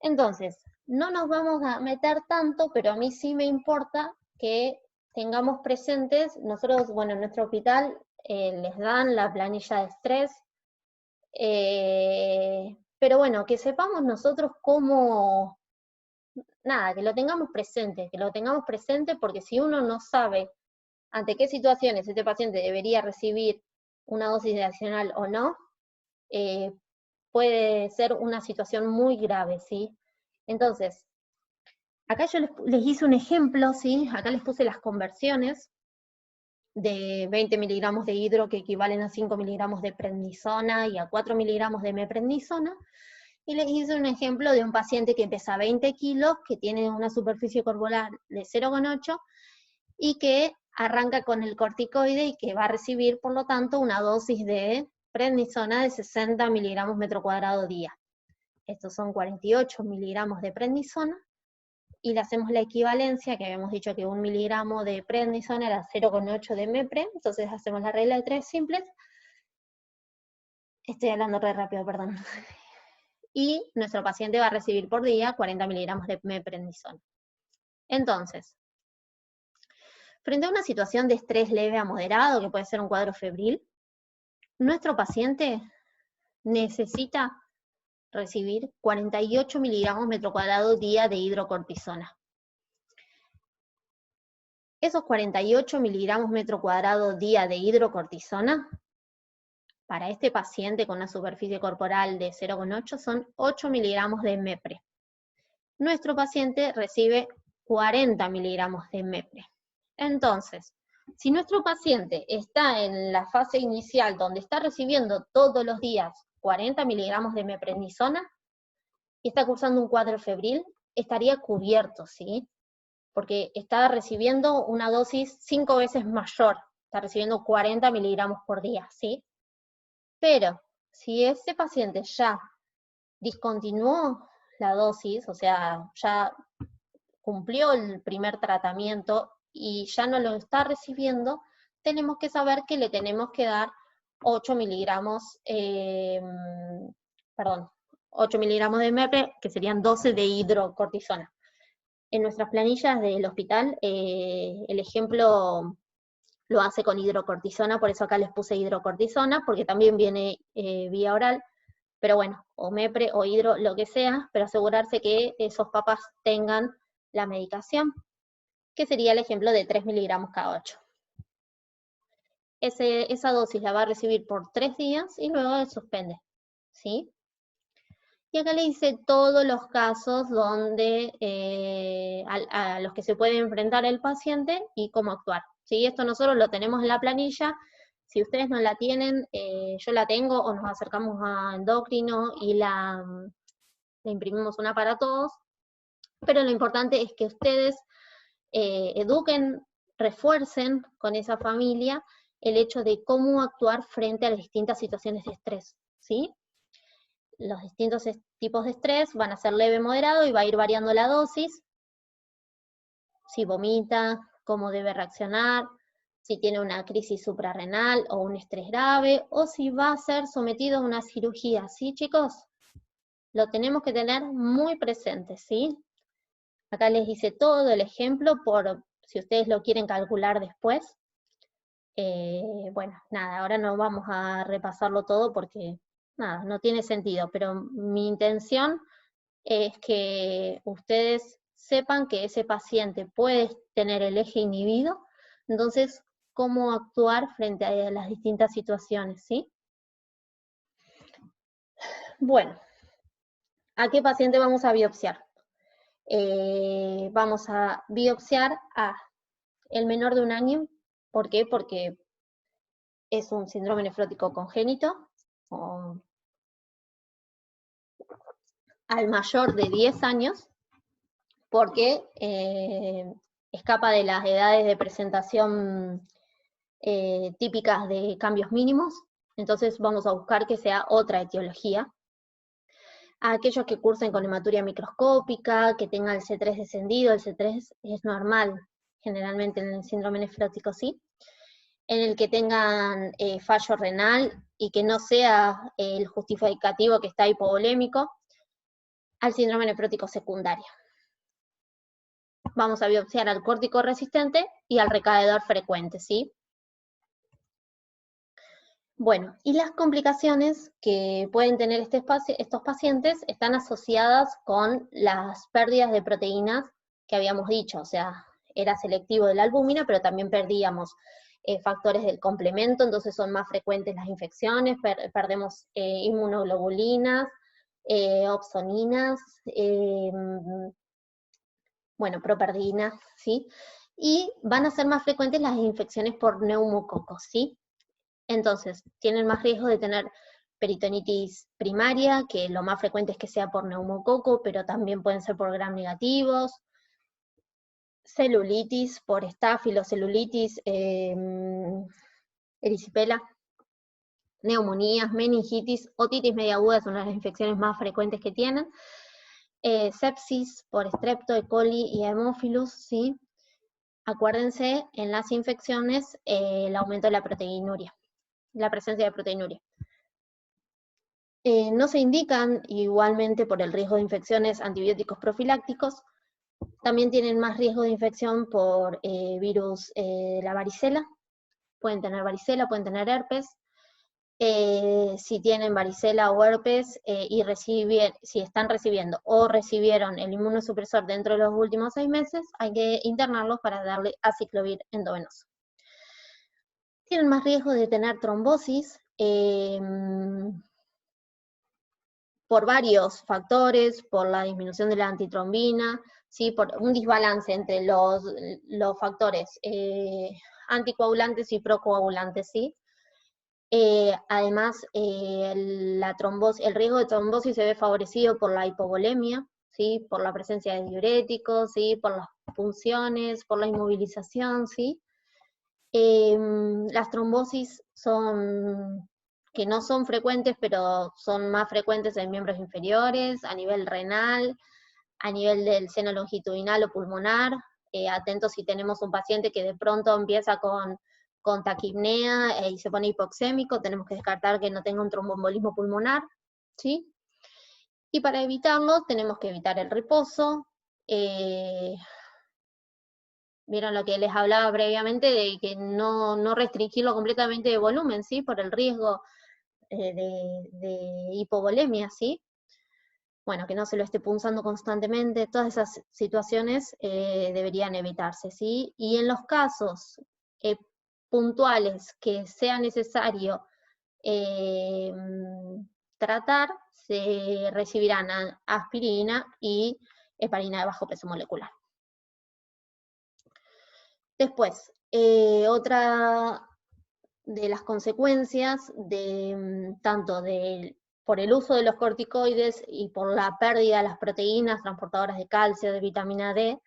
Entonces, no nos vamos a meter tanto, pero a mí sí me importa que tengamos presentes, nosotros, bueno, en nuestro hospital les dan la planilla de estrés, pero bueno, que sepamos nosotros cómo, nada, que lo tengamos presente porque si uno no sabe ante qué situaciones este paciente debería recibir una dosis adicional o no, puede ser una situación muy grave, ¿sí? Entonces, acá yo les hice un ejemplo, ¿sí? Acá les puse las conversiones de 20 miligramos de hidro que equivalen a 5 miligramos de prednisona y a 4 miligramos de meprednisona, y les hice un ejemplo de un paciente que pesa 20 kilos, que tiene una superficie corporal de 0,8 y que arranca con el corticoide y que va a recibir, por lo tanto, una dosis de prednisona de 60 miligramos metro cuadrado día. estos son 48 miligramos de prednisona, y le hacemos la equivalencia, que habíamos dicho que 1 miligramo de prednisona era 0,8 de mepre, entonces hacemos la regla de 3 simples. Estoy hablando re rápido, perdón. Y nuestro paciente va a recibir por día 40 miligramos de meprednisona. Entonces, frente a una situación de estrés leve a moderado, que puede ser un cuadro febril, nuestro paciente necesita recibir 48 miligramos metro cuadrado día de hidrocortisona. Esos 48 miligramos metro cuadrado día de hidrocortisona, para este paciente con una superficie corporal de 0,8 son 8 miligramos de mepre. Nuestro paciente recibe 40 miligramos de mepre. Entonces, si nuestro paciente está en la fase inicial donde está recibiendo todos los días 40 miligramos de meprednisona y está cursando un cuadro febril, estaría cubierto, ¿sí? Porque está recibiendo una dosis 5 veces mayor, está recibiendo 40 miligramos por día, ¿sí? Pero si ese paciente ya discontinuó la dosis, o sea, ya cumplió el primer tratamiento y ya no lo está recibiendo, tenemos que saber que le tenemos que dar 8 miligramos, 8 miligramos de mepre, que serían 12 de hidrocortisona. En nuestras planillas del hospital, el ejemplo lo hace con hidrocortisona, por eso acá les puse hidrocortisona, porque también viene vía oral, pero bueno, o mepre o hidro, lo que sea, pero asegurarse que esos papás tengan la medicación, que sería el ejemplo de 3 miligramos cada 8. Esa dosis la va a recibir por 3 días y luego suspende, ¿sí? Y acá le hice todos los casos donde, a los que se puede enfrentar el paciente y cómo actuar, ¿sí? Esto nosotros lo tenemos en la planilla. Si ustedes no la tienen, yo la tengo, o nos acercamos a endocrino y le imprimimos una para todos, pero lo importante es que ustedes eduquen, refuercen con esa familia el hecho de cómo actuar frente a las distintas situaciones de estrés, ¿sí? Los distintos tipos de estrés van a ser leve, moderado, y va a ir variando la dosis, si vomita, cómo debe reaccionar, si tiene una crisis suprarrenal o un estrés grave, o si va a ser sometido a una cirugía, ¿sí, chicos? Lo tenemos que tener muy presente, ¿sí? Acá les hice todo el ejemplo por si ustedes lo quieren calcular después. Bueno, nada, ahora no vamos a repasarlo todo porque, nada, no tiene sentido, pero mi intención es que ustedes sepan que ese paciente puede tener el eje inhibido, entonces, cómo actuar frente a las distintas situaciones, ¿sí? Bueno, ¿a qué paciente vamos a biopsiar? Vamos a biopsiar a el menor de 1 año. ¿Por qué? Porque es un síndrome nefrótico congénito. Al mayor de 10 años, porque escapa de las edades de presentación típicas de cambios mínimos, entonces vamos a buscar que sea otra etiología. A aquellos que cursen con hematuria microscópica, que tengan el C3 descendido, el C3 es normal, generalmente en el síndrome nefrótico sí, en el que tengan fallo renal y que no sea el justificativo que está hipovolémico, al síndrome nefrótico secundario. Vamos a biopsiar al córtico resistente y al recaedor frecuente, ¿sí? Bueno, y las complicaciones que pueden tener estos pacientes están asociadas con las pérdidas de proteínas que habíamos dicho, o sea, era selectivo de la albúmina, pero también perdíamos factores del complemento, entonces son más frecuentes las infecciones, perdemos inmunoglobulinas, opsoninas, bueno, properdinas, ¿sí? Y van a ser más frecuentes las infecciones por neumococos, ¿sí? Entonces, tienen más riesgo de tener peritonitis primaria, que lo más frecuente es que sea por neumococo, pero también pueden ser por gram negativos, celulitis por estáfilo, celulitis erisipela, neumonías, meningitis, otitis media aguda, son las infecciones más frecuentes que tienen, sepsis por Strepto, E. coli y Haemophilus, ¿sí? Acuérdense, en las infecciones, el aumento de la proteinuria, la presencia de proteinuria. No se indican igualmente por el riesgo de infecciones antibióticos profilácticos. También tienen más riesgo de infección por virus la varicela. Pueden tener varicela, pueden tener herpes. Si tienen varicela o herpes si están recibiendo o recibieron el inmunosupresor dentro de los últimos 6 meses, hay que internarlos para darle aciclovir endovenoso. Tienen más riesgo de tener trombosis por varios factores, por la disminución de la antitrombina, ¿sí? Por un desbalance entre los factores anticoagulantes y procoagulantes, ¿sí? Además, el riesgo de trombosis se ve favorecido por la hipovolemia, ¿sí? Por la presencia de diuréticos, ¿sí? Por las punciones, por la inmovilización, ¿sí? Las trombosis que no son frecuentes, pero son más frecuentes en miembros inferiores, a nivel renal, a nivel del seno longitudinal o pulmonar. Atentos si tenemos un paciente que de pronto empieza con taquipnea y se pone hipoxémico, tenemos que descartar que no tenga un tromboembolismo pulmonar, ¿sí? Y para evitarlo, tenemos que evitar el reposo. Vieron lo que les hablaba previamente de que no restringirlo completamente de volumen, ¿sí? Por el riesgo de hipovolemia, ¿sí? Bueno, que no se lo esté punzando constantemente, todas esas situaciones deberían evitarse, ¿sí? Y en los casos puntuales que sea necesario tratar, se recibirán aspirina y heparina de bajo peso molecular. Después, otra de las consecuencias tanto por el uso de los corticoides y por la pérdida de las proteínas transportadoras de calcio, de vitamina D,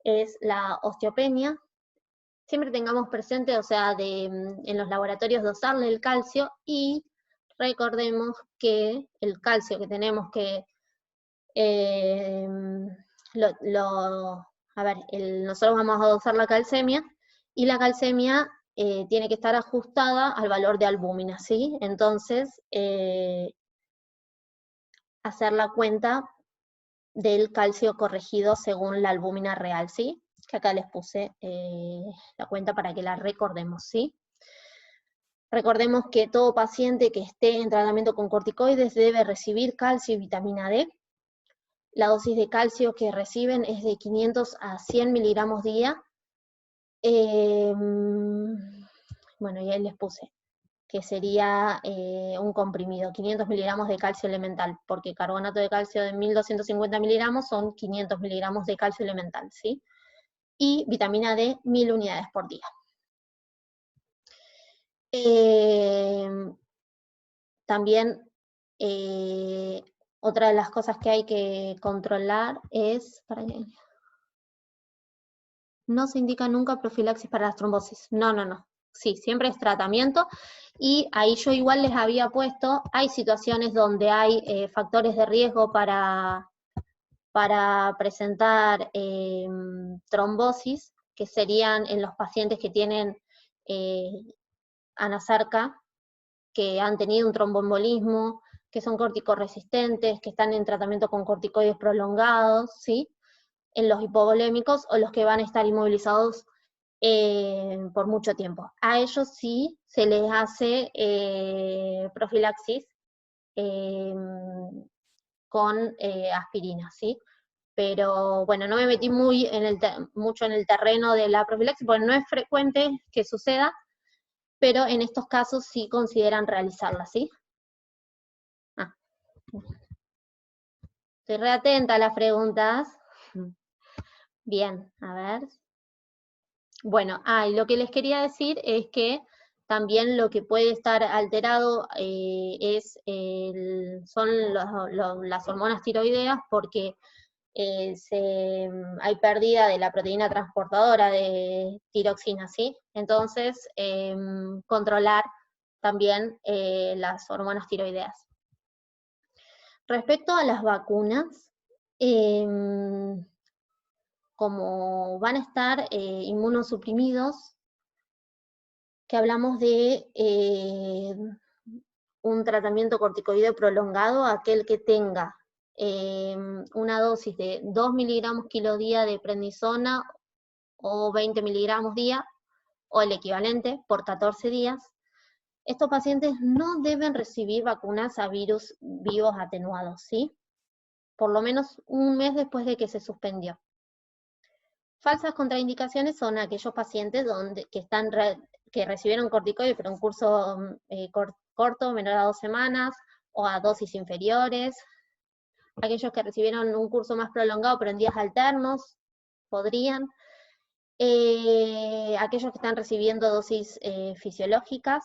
es la osteopenia. Siempre tengamos presente, o sea, en los laboratorios dosarle el calcio, y recordemos que el calcio que tenemos que nosotros vamos a dosar la calcemia, y la calcemia tiene que estar ajustada al valor de albúmina, ¿sí? Entonces, hacer la cuenta del calcio corregido según la albúmina real, ¿sí? Que acá les puse la cuenta para que la recordemos, ¿sí? Recordemos que todo paciente que esté en tratamiento con corticoides debe recibir calcio y vitamina D. La dosis de calcio que reciben es de 500 a 100 miligramos día. Bueno, y ahí les puse que sería un comprimido, 500 miligramos de calcio elemental, porque carbonato de calcio de 1250 miligramos son 500 miligramos de calcio elemental, ¿sí? Y vitamina D, 1000 unidades por día. También otra de las cosas que hay que controlar es, no se indica nunca profilaxis para las trombosis. No. Sí, siempre es tratamiento. Y ahí yo igual les había puesto, hay situaciones donde hay factores de riesgo para presentar trombosis, que serían en los pacientes que tienen anasarca, que han tenido un tromboembolismo, que son corticoresistentes, que están en tratamiento con corticoides prolongados, ¿sí? En los hipovolémicos o los que van a estar inmovilizados por mucho tiempo. A ellos sí se les hace profilaxis con aspirina, ¿sí? Pero bueno, no me metí mucho en el terreno de la profilaxis, porque no es frecuente que suceda, pero en estos casos sí consideran realizarla, ¿sí? Estoy re atenta a las preguntas. Bien, a ver. Bueno, y lo que les quería decir es que también lo que puede estar alterado son las hormonas tiroideas, porque hay pérdida de la proteína transportadora de tiroxina, ¿sí? Entonces, controlar también las hormonas tiroideas. Respecto a las vacunas, como van a estar inmunosuprimidos, que hablamos de un tratamiento corticoide prolongado, aquel que tenga una dosis de 2 miligramos kilo día de prednisona o 20 miligramos día, o el equivalente, por 14 días, estos pacientes no deben recibir vacunas a virus vivos atenuados, ¿sí? Por lo menos un mes después de que se suspendió. Falsas contraindicaciones son aquellos pacientes que recibieron corticoides, pero un curso corto, menor a 2 semanas, o a dosis inferiores. Aquellos que recibieron un curso más prolongado, pero en días alternos, podrían. Aquellos que están recibiendo dosis fisiológicas,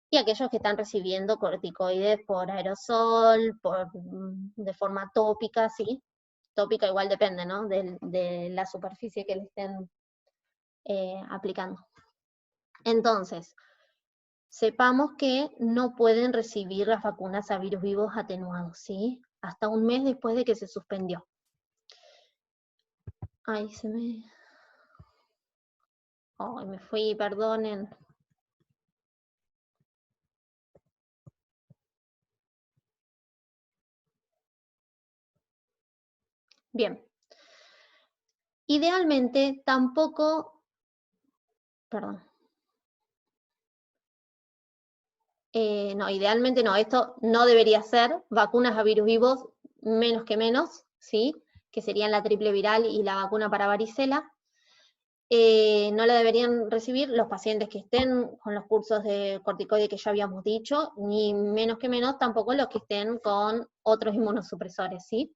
y aquellos que están recibiendo corticoides por aerosol, de forma tópica, ¿sí? Tópica igual depende, ¿no? De la superficie que le estén aplicando. Entonces, sepamos que no pueden recibir las vacunas a virus vivos atenuados, ¿sí? Hasta un mes después de que se suspendió. Ay, Ay, me fui, perdonen. Bien. Idealmente tampoco, perdón. No, idealmente no, esto no debería ser vacunas a virus vivos menos que menos, ¿sí? Que serían la triple viral y la vacuna para varicela. No la deberían recibir los pacientes que estén con los cursos de corticoide que ya habíamos dicho, ni menos que menos tampoco los que estén con otros inmunosupresores, ¿sí?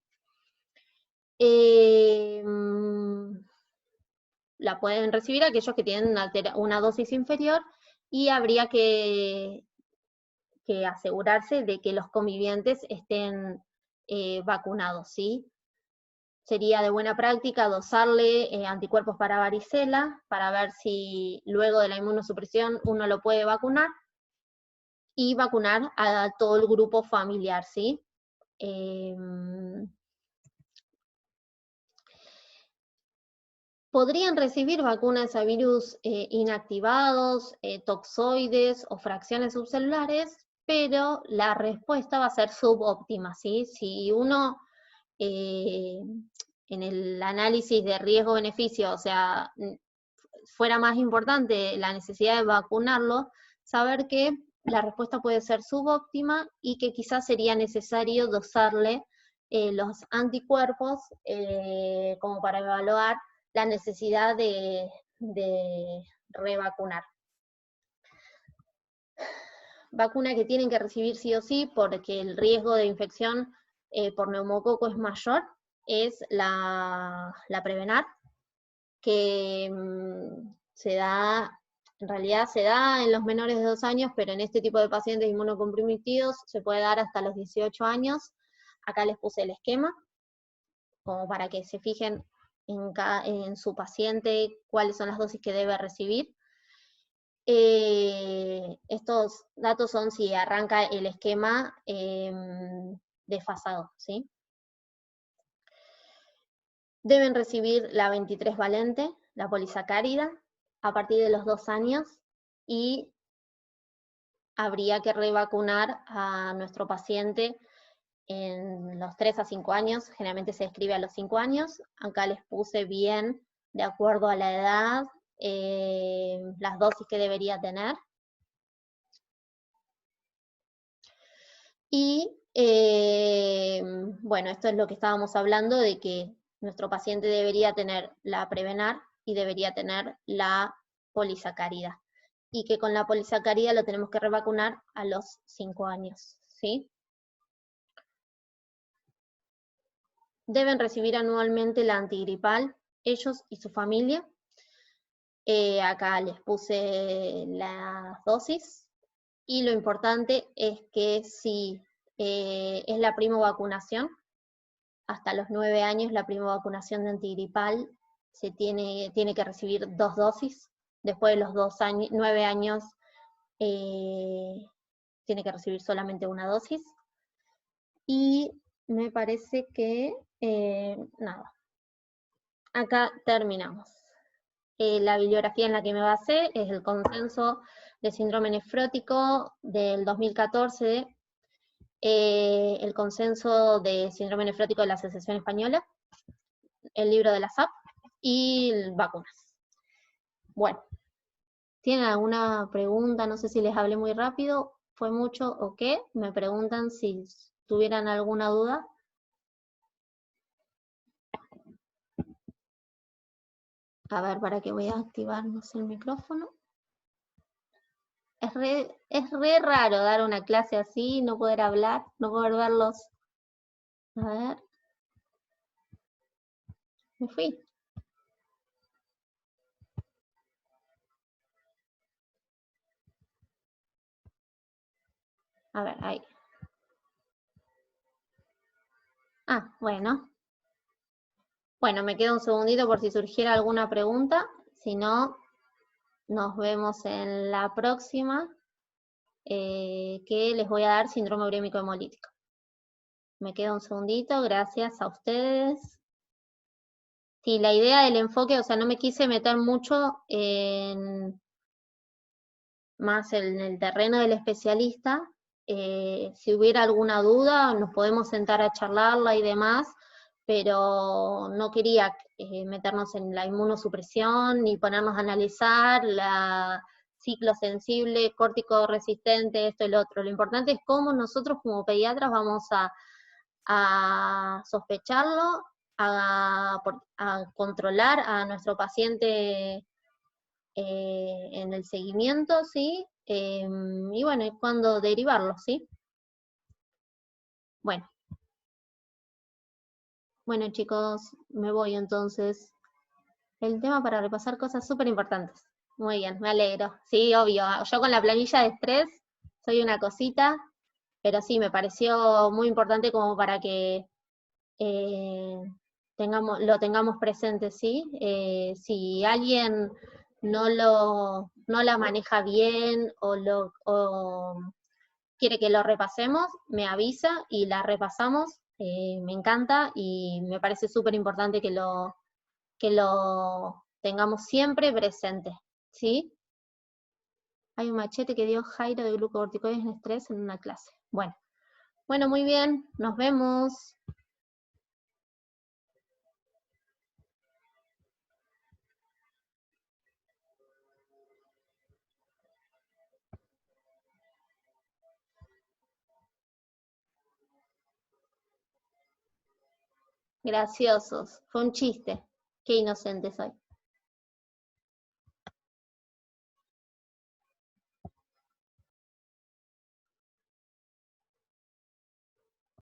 La pueden recibir aquellos que tienen una dosis inferior, y habría que asegurarse de que los convivientes estén vacunados, ¿sí? Sería de buena práctica dosarle anticuerpos para varicela, para ver si luego de la inmunosupresión uno lo puede vacunar, y vacunar a todo el grupo familiar, ¿sí? Podrían recibir vacunas a virus inactivados, toxoides o fracciones subcelulares, pero la respuesta va a ser subóptima, ¿sí? Si uno en el análisis de riesgo-beneficio, o sea, fuera más importante la necesidad de vacunarlo, saber que la respuesta puede ser subóptima y que quizás sería necesario dosarle los anticuerpos como para evaluar la necesidad de revacunar. Vacuna que tienen que recibir sí o sí porque el riesgo de infección por neumococo es mayor, es la Prevenar, que en realidad se da en los menores de 2 años, pero en este tipo de pacientes inmunocomprometidos se puede dar hasta los 18 años. Acá les puse el esquema, como para que se fijen en su paciente cuáles son las dosis que debe recibir. Estos datos son si arranca el esquema desfasado, ¿sí? Deben recibir la 23 valente, la polisacárida, a partir de los 2 años, y habría que revacunar a nuestro paciente en los 3 a 5 años, generalmente se describe a los 5 años, acá les puse bien, de acuerdo a la edad, las dosis que debería tener. Y bueno, esto es lo que estábamos hablando, de que nuestro paciente debería tener la Prevenar y debería tener la polisacárida. Y que con la polisacárida lo tenemos que revacunar a los 5 años, ¿sí? Deben recibir anualmente la antigripal, ellos y su familia. Acá les puse las dosis. Y lo importante es que si es la primovacunación, hasta los 9 años la primovacunación de antigripal se tiene que recibir 2 dosis. Después de los 9 años tiene que recibir solamente una dosis. Y me parece que, nada, acá terminamos. La bibliografía en la que me basé es el consenso de síndrome nefrótico del 2014, el consenso de síndrome nefrótico de la Asociación Española, el libro de la SAP y vacunas. Bueno, ¿tienen alguna pregunta? No sé si les hablé muy rápido, fue mucho o qué. Me preguntan si tuvieran alguna duda. A ver, ¿para qué voy a activarnos el micrófono? Es re raro dar una clase así, no poder hablar, no poder verlos. A ver. Me fui. A ver, ahí. Ah, bueno. Bueno, me queda un segundito por si surgiera alguna pregunta. Si no, nos vemos en la próxima, que les voy a dar síndrome urémico hemolítico. Me queda un segundito, gracias a ustedes. Sí, la idea del enfoque, o sea, no me quise meter mucho más en el terreno del especialista. Si hubiera alguna duda, nos podemos sentar a charlarla y demás, pero no quería meternos en la inmunosupresión ni ponernos a analizar la ciclo sensible, córtico resistente, esto y lo otro. Lo importante es cómo nosotros como pediatras vamos a sospecharlo, a controlar a nuestro paciente en el seguimiento, ¿sí? Y bueno, y cuándo derivarlo, ¿sí? Bueno. Bueno, chicos, me voy entonces. El tema para repasar cosas súper importantes. Muy bien, me alegro. Sí, obvio. Yo con la planilla de estrés soy una cosita, pero sí, me pareció muy importante como para que lo tengamos presente, ¿sí? Si alguien no la maneja bien o quiere que lo repasemos, me avisa y la repasamos. Me encanta y me parece súper importante que lo tengamos siempre presente, ¿sí? Hay un machete que dio Jairo de glucocorticoides en estrés en una clase. Bueno, muy bien, nos vemos. Graciosos, fue un chiste. Qué inocente soy.